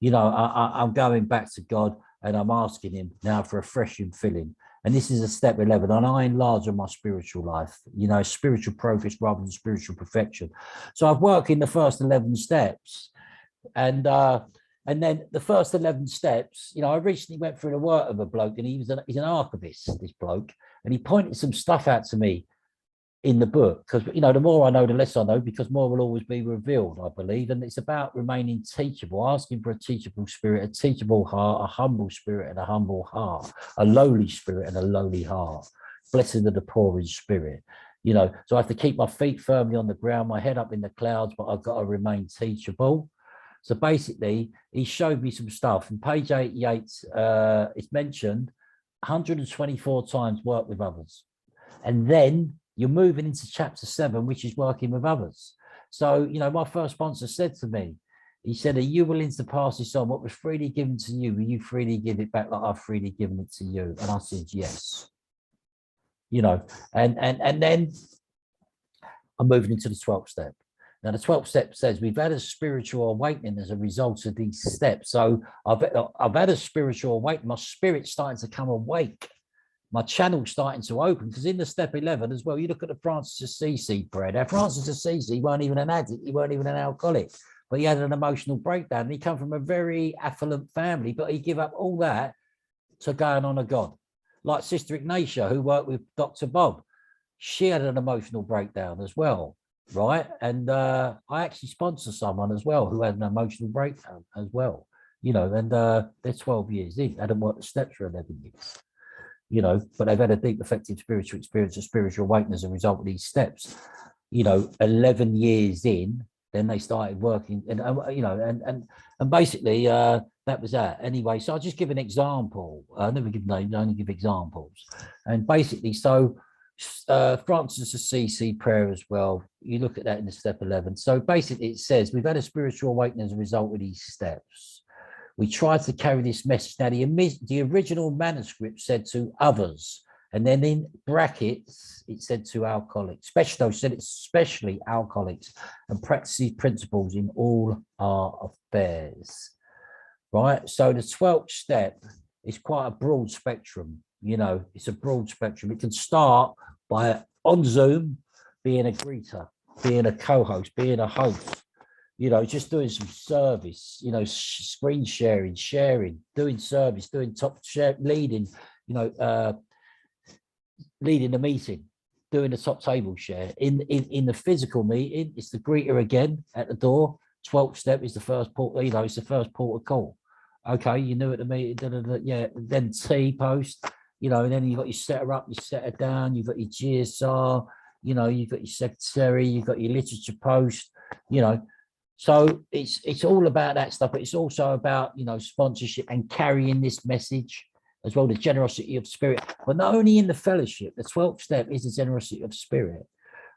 I'm going back to God, and I'm asking him now for a fresh infilling. And this is a step 11. And I enlarge on my spiritual life, spiritual progress rather than spiritual perfection. So I've worked in the first 11 steps. And then the first 11 steps, I recently went through the work of a bloke, and he's an archivist, this bloke. And he pointed some stuff out to me in the book, because the more I know, the less I know, because more will always be revealed, I believe. And it's about remaining teachable, asking for a teachable spirit, a teachable heart, a humble spirit and a humble heart, a lowly spirit and a lowly heart. Blessed are the poor in spirit. So I have to keep my feet firmly on the ground, my head up in the clouds, but I've got to remain teachable. So basically, he showed me some stuff. In page 88, it's mentioned 124 times work with others. And then you're moving into chapter 7, which is working with others. So, my first sponsor said to me, he said, are you willing to pass this on? What was freely given to you, will you freely give it back like I've freely given it to you? And I said, yes. And then I'm moving into the 12th step. Now, the 12th step says we've had a spiritual awakening as a result of these steps. So I've had a spiritual awakening. My spirit's starting to come awake. My channel's starting to open, because in the step 11 as well, you look at the Francis of Assisi prayer. Now, Francis of Assisi weren't even an addict, he weren't even an alcoholic, but he had an emotional breakdown. And he come from a very affluent family, but he gave up all that to going on a God. Like Sister Ignatia, who worked with Dr. Bob, she had an emotional breakdown as well, right? And I actually sponsor someone as well who had an emotional breakdown as well, and they're 12 years in, hadn't worked the steps for 11 years. But they've had a deep, effective spiritual experience of spiritual awakening as a result of these steps. 11 years in, then they started working, and basically that was that. Anyway, so I'll just give an example. I never give names, I only give examples. And basically, so Francis of Assisi prayer as well. You look at that in the step 11. So basically, it says we've had a spiritual awakening as a result of these steps. We tried to carry this message. Now, the original manuscript said to others, and then in brackets, it said to alcoholics, especially alcoholics, and practice these principles in all our affairs, right? So the 12th step is quite a broad spectrum, it's a broad spectrum. It can start by on Zoom, being a greeter, being a co-host, being a host, just doing some service, screen sharing, doing service, doing top share, leading, leading the meeting, doing the top table share. In the physical meeting, it's the greeter again at the door. 12th step is the first port, it's the first port of call. Okay, you knew at the meeting, yeah, then T post, and then you've got your setter up, your setter down, you've got your GSR, you've got your secretary, you've got your literature post, So it's all about that stuff, but it's also about, sponsorship and carrying this message as well, the generosity of spirit, but not only in the fellowship. The 12th step is the generosity of spirit,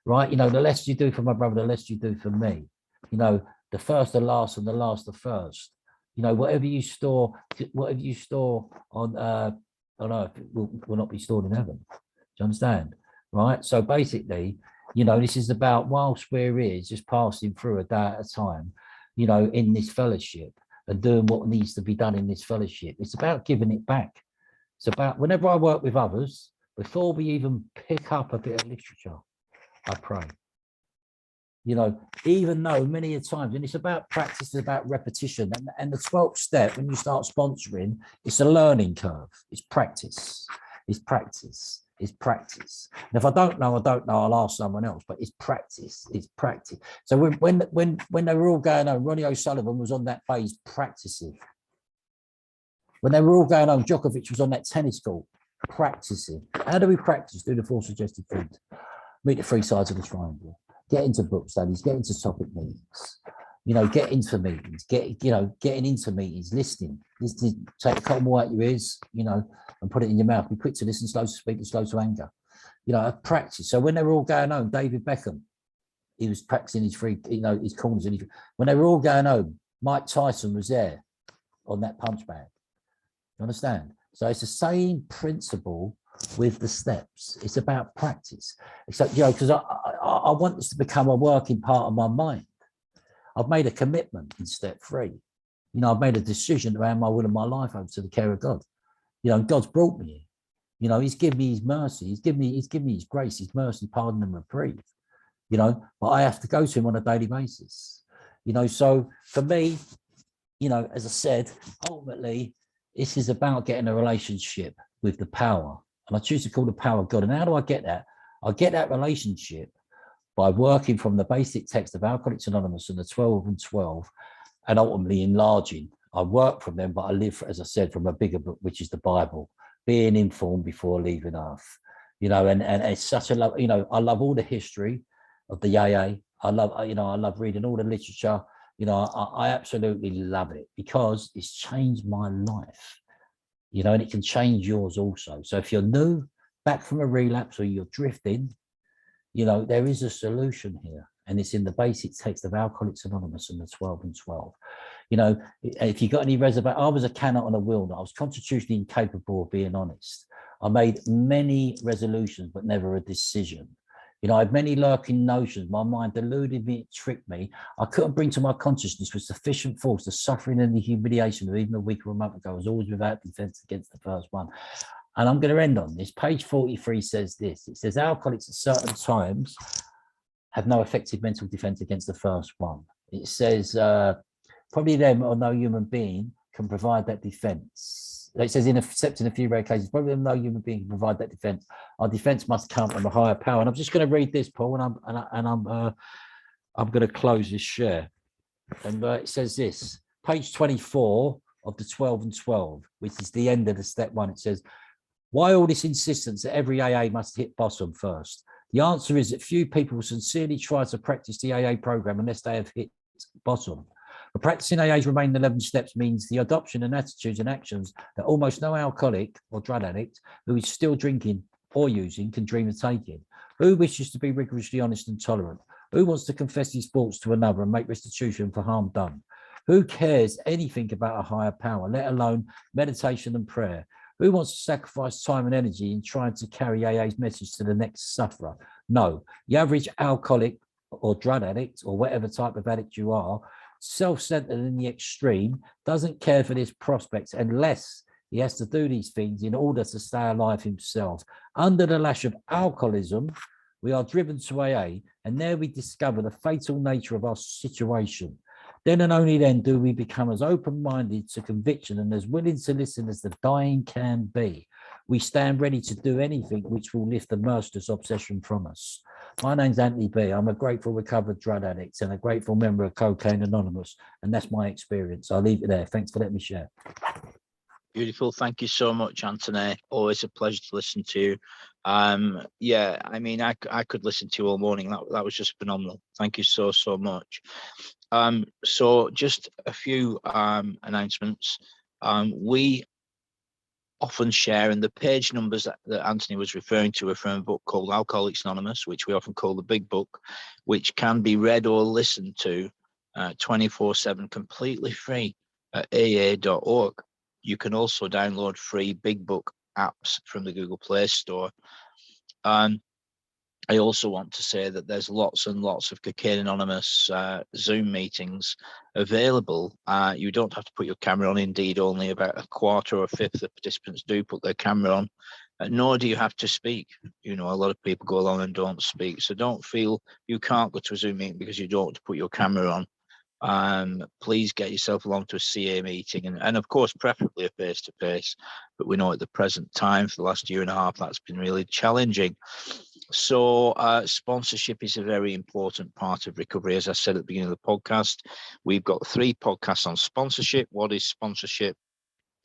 right? The less you do for my brother, the less you do for me. The first, the last, and the last, the first. Whatever you store on on earth will not be stored in heaven. Do you understand? Right. So basically, this is about, whilst we're here, just passing through a day at a time, in this fellowship and doing what needs to be done in this fellowship. It's about giving it back. It's about, whenever I work with others, before we even pick up a bit of literature, I pray. Even though many a times, and it's about practice, it's about repetition. And the 12th step, when you start sponsoring, it's a learning curve. It's practice. It's practice. It's practice. And if I don't know, I'll ask someone else, but it's practice. It's practice. So when they were all going home, Ronnie O'Sullivan was on that phase practicing. When they were all going home, Djokovic was on that tennis court practicing. How do we practice? Do the 4 suggested things. Meet the 3 sides of the triangle. Get into book studies, get into topic meetings, get into meetings, getting into meetings, listening, take the cotton wool out your ears, and put it in your mouth. Be quick to listen, slow to speak, and slow to anger. Practice. So when they were all going home, David Beckham, he was practicing his his corners. And when they were all going home, Mike Tyson was there on that punch bag. You understand? So it's the same principle with the steps. It's about practice. So, because I want this to become a working part of my mind. I've made a commitment in step 3. I've made a decision to hand my will and my life over to the care of God. God's brought me here. He's given me his mercy. He's given me his grace, his mercy, pardon and reprieve. But I have to go to him on a daily basis. So for me, as I said, ultimately, this is about getting a relationship with the power. And I choose to call the power of God. And how do I get that? I get that relationship by working from the basic text of Alcoholics Anonymous and the 12 and 12, and ultimately enlarging. I work from them, but I live, as I said, from a bigger book, which is the Bible, being informed before leaving Earth. And it's such a love. I love all the history of the AA. I love reading all the literature. I absolutely love it because it's changed my life. And it can change yours also. So if you're new, back from a relapse, or you're drifting, there is a solution here. And it's in the basic text of Alcoholics Anonymous and the 12 and 12. If you got any reservation, I was a cannot on a will. I was constitutionally incapable of being honest. I made many resolutions, but never a decision. I had many lurking notions. My mind deluded me, it tricked me. I couldn't bring to my consciousness with sufficient force the suffering and the humiliation of even a week or a month ago. I was always without defense against the first one. And I'm going to end on this. Page 43 says this. It says, alcoholics at certain times have no effective mental defense against the first one. It says, probably them or no human being can provide that defense. It says, except in a few rare cases, probably no human being can provide that defense. Our defense must come from a higher power. And I'm just going to read this, Paul, and I'm going to close this share. And it says this, page 24 of the 12 and 12, which is the end of the step 1. It says, why all this insistence that every AA must hit bottom first? The answer is that few people sincerely try to practice the AA program unless they have hit bottom. But practicing AA's remaining 11 steps means the adoption and attitudes and actions that almost no alcoholic or drug addict who is still drinking or using can dream of taking. Who wishes to be rigorously honest and tolerant? Who wants to confess his faults to another and make restitution for harm done? Who cares anything about a higher power, let alone meditation and prayer? Who wants to sacrifice time and energy in trying to carry AA's message to the next sufferer? No, the average alcoholic or drug addict or whatever type of addict you are, self-centered in the extreme, doesn't care for this prospect unless he has to do these things in order to stay alive himself. Under the lash of alcoholism, we are driven to AA, and there we discover the fatal nature of our situation. Then and only then do we become as open-minded to conviction and as willing to listen as the dying can be. We stand ready to do anything which will lift the merciless obsession from us. My name's Anthony B. I'm a grateful recovered drug addict and a grateful member of Cocaine Anonymous, and that's my experience. I'll leave it there. Thanks for letting me share. Beautiful. Thank you so much, Anthony. Always a pleasure to listen to you. Yeah, I mean, I could listen to you all morning. That was just phenomenal. Thank you so much. So just a few announcements. We often share, and the page numbers that Anthony was referring to are from a book called Alcoholics Anonymous, which we often call the Big Book, which can be read or listened to 24/7 completely free at aa.org. You can also download free Big Book apps from the Google Play Store. And I also want to say that there's lots and lots of Cocaine Anonymous Zoom meetings available. You don't have to put your camera on. Indeed, only about a quarter or a fifth of participants do put their camera on, nor do you have to speak. A lot of people go along and don't speak. So don't feel you can't go to a Zoom meeting because you don't want to put your camera on. Please get yourself along to a C.A. meeting, and of course preferably a face-to-face, but we know at the present time for the last year and a half that's been really challenging. So sponsorship is a very important part of recovery. As I said at the beginning of the podcast, we've got 3 podcasts on sponsorship. What is sponsorship?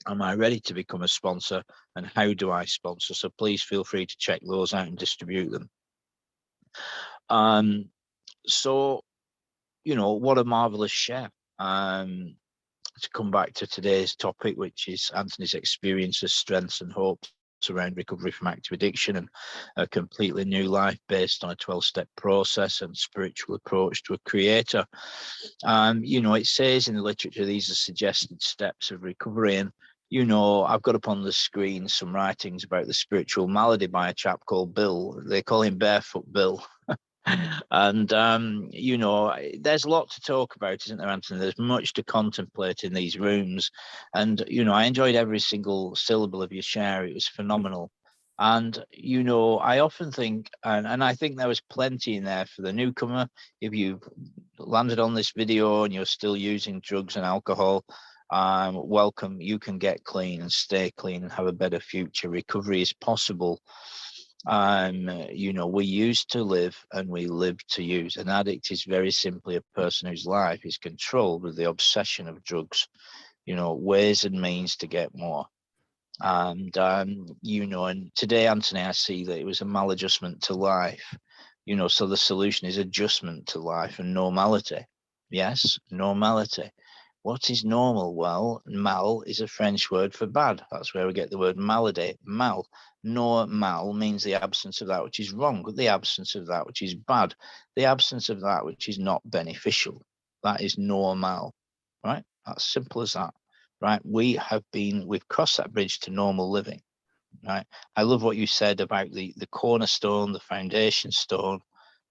Am I ready to become a sponsor? And how do I sponsor? So please feel free to check those out and distribute them. So what a marvelous share. To come back to today's topic, which is Anthony's experiences, strengths and hopes around recovery from active addiction and a completely new life based on a 12-step process and spiritual approach to a creator. It says in the literature these are suggested steps of recovery, and I've got up on the screen some writings about the spiritual malady by a chap called Bill. They call him Barefoot Bill. And there's a lot to talk about, isn't there, Anthony? There's much to contemplate in these rooms, and I enjoyed every single syllable of your share. It was phenomenal. And I often think, and I think there was plenty in there for the newcomer. If you've landed on this video and you're still using drugs and alcohol, welcome. You can get clean and stay clean and have a better future. Recovery is possible. We use to live and we live to use. An addict is very simply a person whose life is controlled with the obsession of drugs, ways and means to get more. And, and today, Anthony, I see that it was a maladjustment to life, so the solution is adjustment to life and normality. Yes, normality. What is normal? Well, mal is a French word for bad. That's where we get the word malady, mal. Normal means the absence of that which is wrong, the absence of that which is bad, the absence of that which is not beneficial. That is normal, right? That's simple as that, right? We've crossed that bridge to normal living, right? I love what you said about the cornerstone, the foundation stone,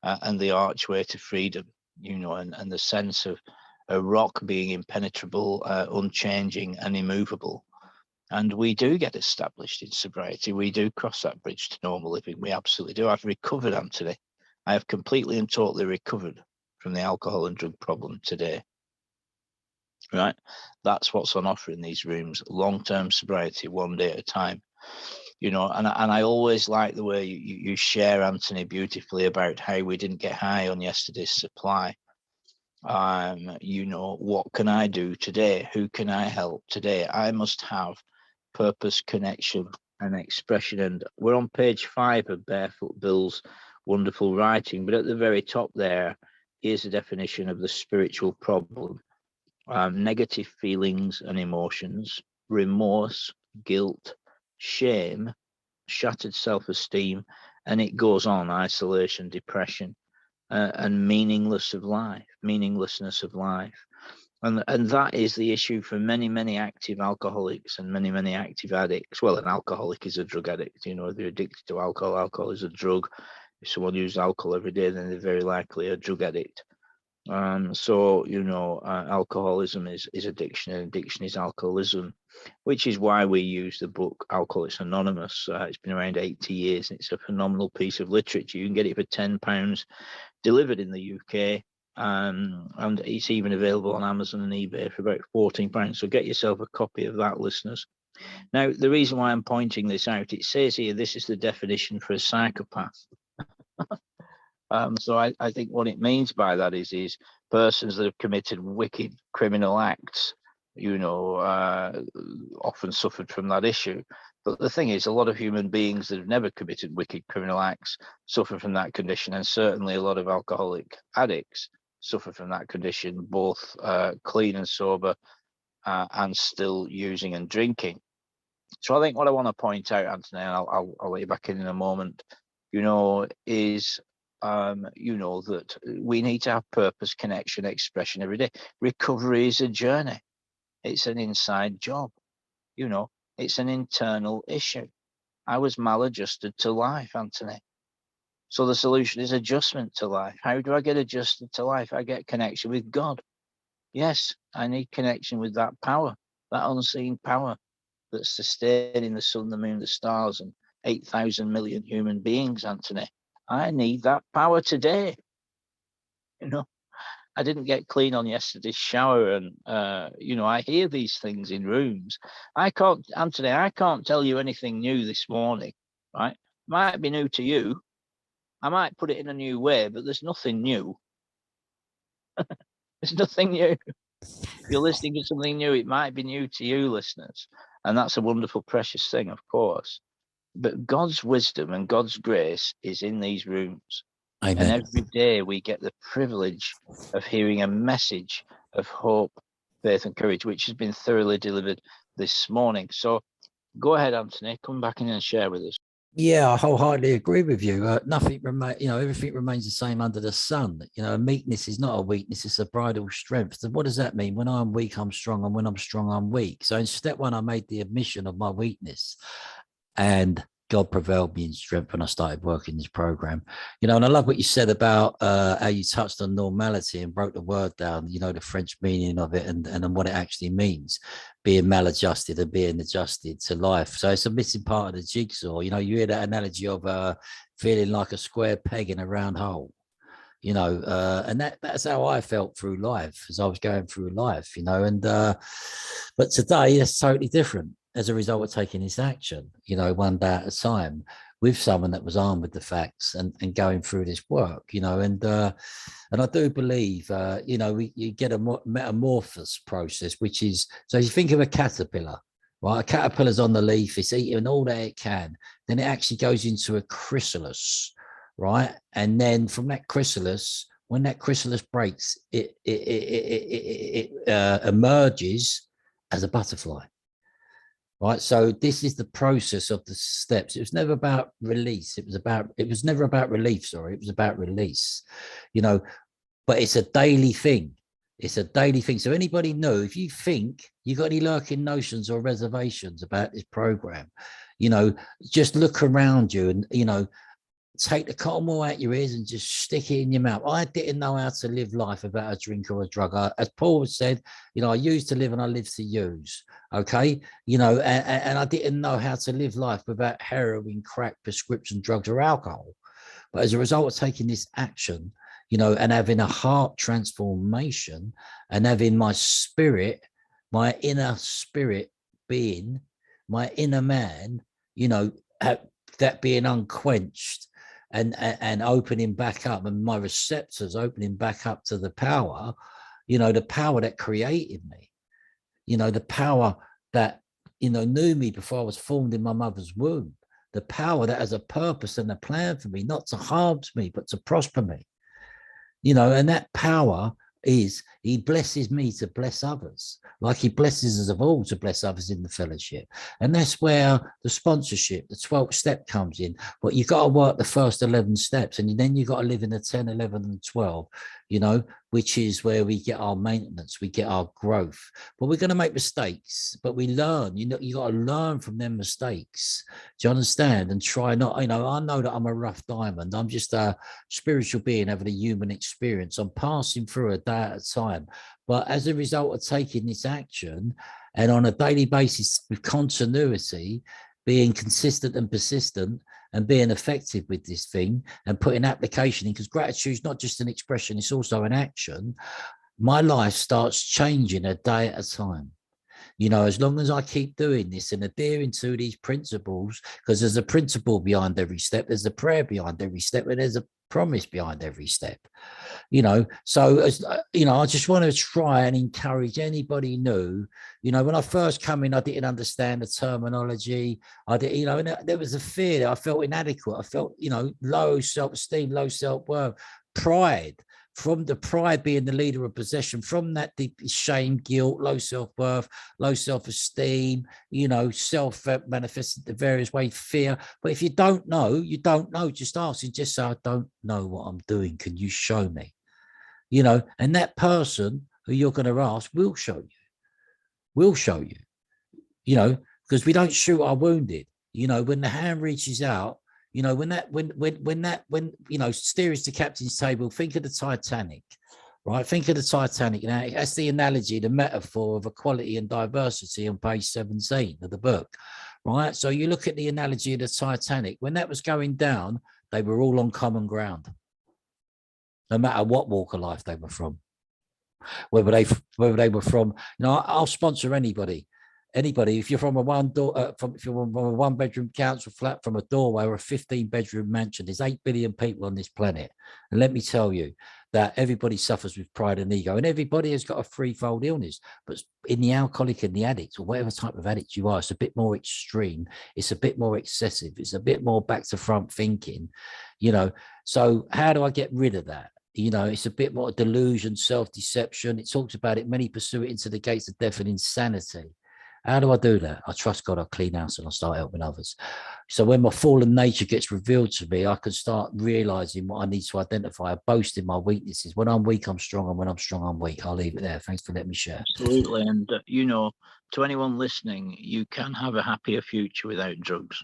and the archway to freedom, and the sense of a rock being impenetrable, unchanging and immovable. And we do get established in sobriety. We do cross that bridge to normal living. We absolutely do. I've recovered, Anthony. I have completely and totally recovered from the alcohol and drug problem today. Right? That's what's on offer in these rooms. Long-term sobriety, one day at a time. And I always like the way you share, Anthony, beautifully about how we didn't get high on yesterday's supply. What can I do today? Who can I help today? I must have purpose, connection, and expression. And we're on page 5 of Barefoot Bill's wonderful writing, but at the very top there, here's a definition of the spiritual problem. Negative feelings and emotions, remorse, guilt, shame, shattered self-esteem, and it goes on, isolation, depression, and meaninglessness of life. And that is the issue for many, many active alcoholics and many, many active addicts. Well, an alcoholic is a drug addict. They're addicted to alcohol. Alcohol is a drug. If someone uses alcohol every day, then they're very likely a drug addict. Alcoholism is addiction, and addiction is alcoholism, which is why we use the book Alcoholics Anonymous. It's been around 80 years, and it's a phenomenal piece of literature. You can get it for £10 delivered in the UK, and it's even available on Amazon and eBay for about £14. So get yourself a copy of that, listeners. Now, the reason why I'm pointing this out, it says here, this is the definition for a psychopath. So I think what it means by that is persons that have committed wicked criminal acts, often suffered from that issue. But the thing is, a lot of human beings that have never committed wicked criminal acts suffer from that condition, and certainly a lot of alcoholic addicts suffer from that condition, both clean and sober, and still using and drinking. So I think what I want to point out, Anthony, and I'll let you back in a moment, is that we need to have purpose, connection, expression every day. Recovery is a journey. It's an inside job. It's an internal issue. I was maladjusted to life, Anthony. So the solution is adjustment to life. How do I get adjusted to life? I get connection with God. Yes, I need connection with that power, that unseen power that's sustaining the sun, the moon, the stars, and 8,000 million human beings, Anthony. I need that power today. You know, I didn't get clean on yesterday's shower, and I hear these things in rooms. Anthony, I can't tell you anything new this morning, right? Might be new to you. I might put it in a new way, but there's nothing new. There's nothing new. If you're listening to something new, it might be new to you, listeners. And that's a wonderful, precious thing, of course. But God's wisdom and God's grace is in these rooms. Amen. And every day we get the privilege of hearing a message of hope, faith, and courage, which has been thoroughly delivered this morning. So go ahead, Anthony, come back in and share with us. Yeah, I wholeheartedly agree with you. Nothing remains, everything remains the same under the sun. Meekness is not a weakness; it's a bridal strength. So what does that mean? When I'm weak, I'm strong, and when I'm strong, I'm weak. So in step one, I made the admission of my weakness, and God prevailed me in strength when I started working this program. And I love what you said about how you touched on normality and broke the word down, the French meaning of it and what it actually means, being maladjusted and being adjusted to life. So it's a missing part of the jigsaw. You hear that analogy of feeling like a square peg in a round hole. And that's how I felt through life as I was going through life, but today it's totally different as a result of taking this action, one day at a time with someone that was armed with the facts and going through this work, and I do believe, you get a metamorphosis process, which is, so you think of a caterpillar, right? A caterpillar's on the leaf, it's eating all that it can, then it actually goes into a chrysalis, right? And then from that chrysalis, when that chrysalis breaks, it emerges as a butterfly, right? So this is the process of the steps. It was never about release. It was never about relief. Sorry, it was about release, but it's a daily thing. It's a daily thing. So anybody know, if you think you got any lurking notions or reservations about this program, just look around you and, take the cotton wool out your ears and just stick it in your mouth. I didn't know how to live life without a drink or a drug. As Paul said, I used to live and I live to use. Okay. And I didn't know how to live life without heroin, crack, prescription drugs or alcohol. But as a result of taking this action, and having a heart transformation and having my spirit, my inner spirit being, my inner man, that being unquenched, and opening back up, and my receptors opening back up to the power, the power that created me, the power that, knew me before I was formed in my mother's womb, the power that has a purpose and a plan for me, not to harm me, but to prosper me, and that power is, he blesses me to bless others, like he blesses us of all to bless others in the fellowship. And that's where the sponsorship, the 12th step comes in. But you've got to work the first 11 steps, and then you've got to live in the 10, 11, and 12, which is where we get our maintenance, we get our growth. But we're going to make mistakes, but we learn. You got to learn from them mistakes. Do you understand? And try not, I know that I'm a rough diamond. I'm just a spiritual being having a human experience. I'm passing through a day at a time. But as a result of taking this action, and on a daily basis with continuity, being consistent and persistent, and being effective with this thing, and putting application in, because gratitude is not just an expression, it's also an action, my life starts changing a day at a time. As long as I keep doing this and adhering to these principles, because there's a principle behind every step, there's a prayer behind every step, and there's a promise behind every step. So as I just want to try and encourage anybody new. When I first come in, I didn't understand the terminology. I did, and there was a fear that I felt inadequate. I felt, low self-esteem, low self-worth, pride. From the pride being the leader of possession, from that deep shame, guilt, low self-worth, low self-esteem, self manifested the various ways, fear. But if you don't know, you don't know. Just ask. You just say, I don't know what I'm doing. Can you show me? And that person who you're going to ask will show you, because we don't shoot our wounded. You know, when the hand reaches out, you know, when you know, steers the captain's table, think of the Titanic, right? Think of the Titanic. Now, that's the analogy, the metaphor of equality and diversity on page 17 of the book, right? So you look at the analogy of the Titanic. When that was going down, they were all on common ground, no matter what walk of life they were from. Whether they were from, you know, I'll sponsor anybody. If you're from a if you're from a 1-bedroom council flat, from a doorway, or a 15-bedroom mansion, there's 8 billion people on this planet, and let me tell you that everybody suffers with pride and ego, and everybody has got a threefold illness. But in the alcoholic and the addict, or whatever type of addict you are, it's a bit more extreme, it's a bit more excessive, it's a bit more back to front thinking, you know. So how do I get rid of that? You know, it's a bit more delusion, self-deception. It talks about it. Many pursue it into the gates of death and insanity. How do I do that? I trust God, I clean house, and I start helping others. So when my fallen nature gets revealed to me, I can start realizing what I need to identify. I boast in my weaknesses. When I'm weak, I'm strong. And when I'm strong, I'm weak. I'll leave it there. Thanks for letting me share. Absolutely. And, you know, to anyone listening, you can have a happier future without drugs.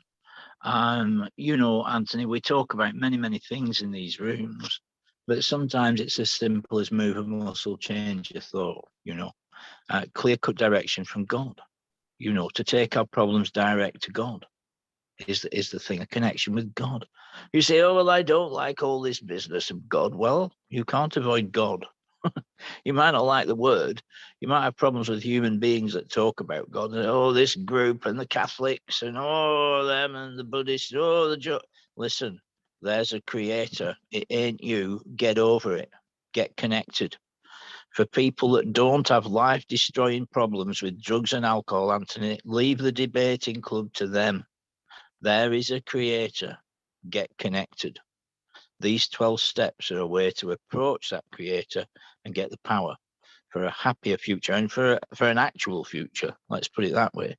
You know, Anthony, we talk about many, many things in these rooms, but sometimes it's as simple as move a muscle, change your thought, you know, clear-cut direction from God. You know, to take our problems direct to God is the thing, a connection with God. You say, oh, well, I don't like all this business of God. Well, you can't avoid God. You might not like the word. You might have problems with human beings that talk about God. And, oh, this group and the Catholics and oh, them and the Buddhists. Oh, listen, there's a creator. It ain't you. Get over it. Get connected. For people that don't have life-destroying problems with drugs and alcohol, Anthony, leave the debating club to them. There is a creator. Get connected. These 12 steps are a way to approach that creator and get the power for a happier future and for an actual future. Let's put it that way.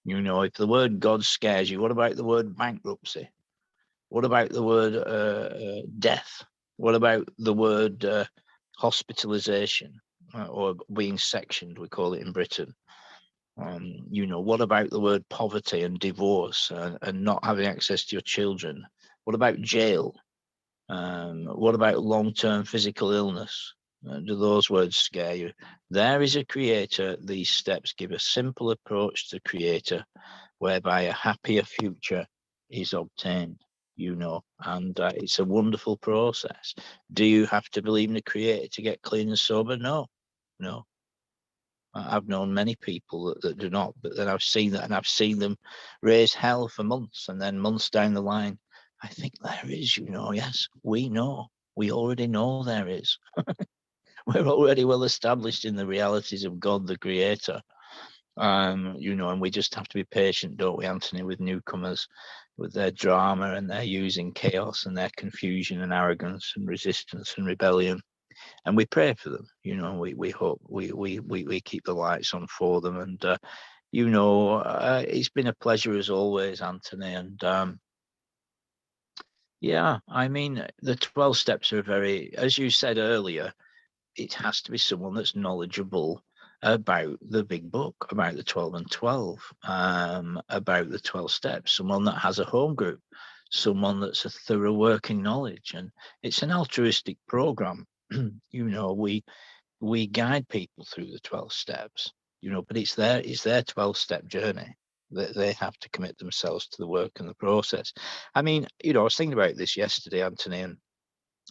You know, if the word God scares you, what about the word bankruptcy? What about the word death? What about the word hospitalization or being sectioned, we call it in Britain? You know, what about the word poverty and divorce and not having access to your children? What about jail? What about long-term physical illness? Do those words scare you? There is a creator. These steps give a simple approach to creator whereby a happier future is obtained, you know, and it's a wonderful process. Do you have to believe in the creator to get clean and sober? No. I've known many people that do not, but then I've seen that, and I've seen them raise hell for months, and then months down the line, I think there is, you know, yes, we know. We already know there is. We're already well established in the realities of God, the creator. You know, and we just have to be patient, don't we, Anthony, with newcomers, with their drama and their using chaos and their confusion and arrogance and resistance and rebellion. And we pray for them, you know, we hope we keep the lights on for them. And, you know, it's been a pleasure as always, Anthony. And yeah, I mean, the 12 steps are very, as you said earlier, it has to be someone that's knowledgeable about the big book, about the 12 and 12, about the 12 steps, someone that has a home group, someone that's a thorough working knowledge. And it's an altruistic program. You know, we guide people through the 12 steps, you know, but it's their 12-step journey that they have to commit themselves to the work and the process. I mean, you know, I was thinking about this yesterday, Anthony, and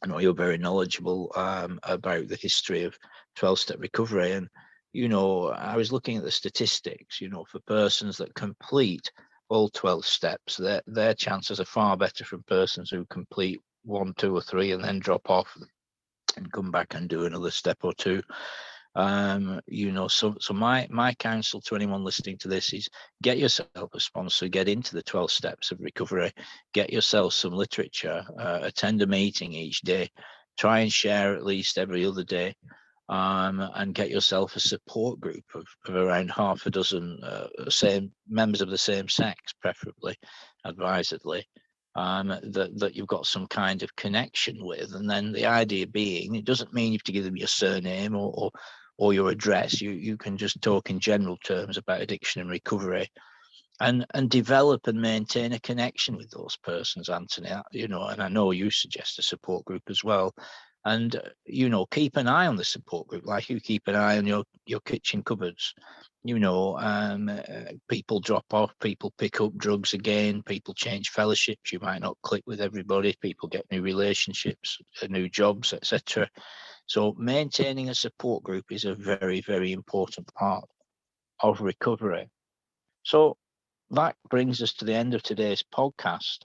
I know you're very knowledgeable about the history of 12-step recovery. And, you know, I was looking at the statistics, you know, for persons that complete all 12 steps, their chances are far better from persons who complete 1, 2, or 3 and then drop off and come back and do another step or two. You know, so my counsel to anyone listening to this is get yourself a sponsor, get into the 12 steps of recovery, get yourself some literature, attend a meeting each day, try and share at least every other day, and get yourself a support group of around half a dozen same members of the same sex, preferably, advisedly. That you've got some kind of connection with. And then the idea being, it doesn't mean you have to give them your surname or your address. You can just talk in general terms about addiction and recovery. and develop and maintain a connection with those persons, Anthony. You know, and I know you suggest a support group as well. And you know, keep an eye on the support group, like you keep an eye on your kitchen cupboards. You know, people drop off, people pick up drugs again, people change fellowships. You might not click with everybody. People get new relationships, new jobs, etc. So maintaining a support group is a very, very important part of recovery. So that brings us to the end of today's podcast.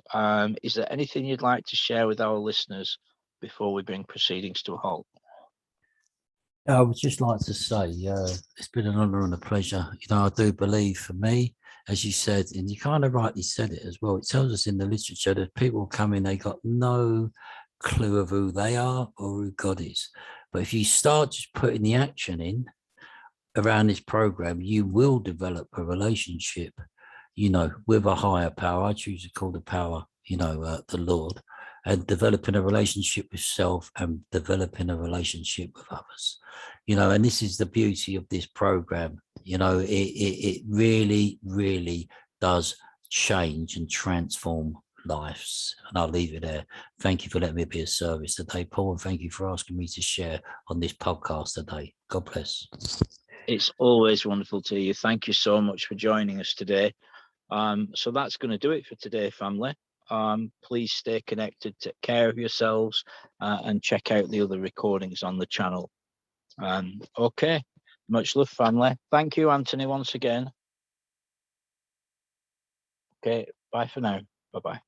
Is there anything you'd like to share with our listeners before we bring proceedings to a halt? I would just like to say it's been an honour and a pleasure. You know, I do believe for me, as you said, and you kind of rightly said it as well, it tells us in the literature that people come in, they got no clue of who they are or who God is. But if you start just putting the action in around this program, you will develop a relationship, you know, with a higher power. I choose to call the power, you know, the Lord, and developing a relationship with self and developing a relationship with others, you know. And this is the beauty of this program. You know, it really, really does change and transform lives. And I'll leave it there. Thank you for letting me be of service today, Paul, and thank you for asking me to share on this podcast today. God bless. It's always wonderful to you. Thank you so much for joining us today. So that's going to do it for today, family. Please stay connected, take care of yourselves, and check out the other recordings on the channel. Okay, much love, family. Thank you, Anthony, once again. Okay, bye for now. Bye-bye.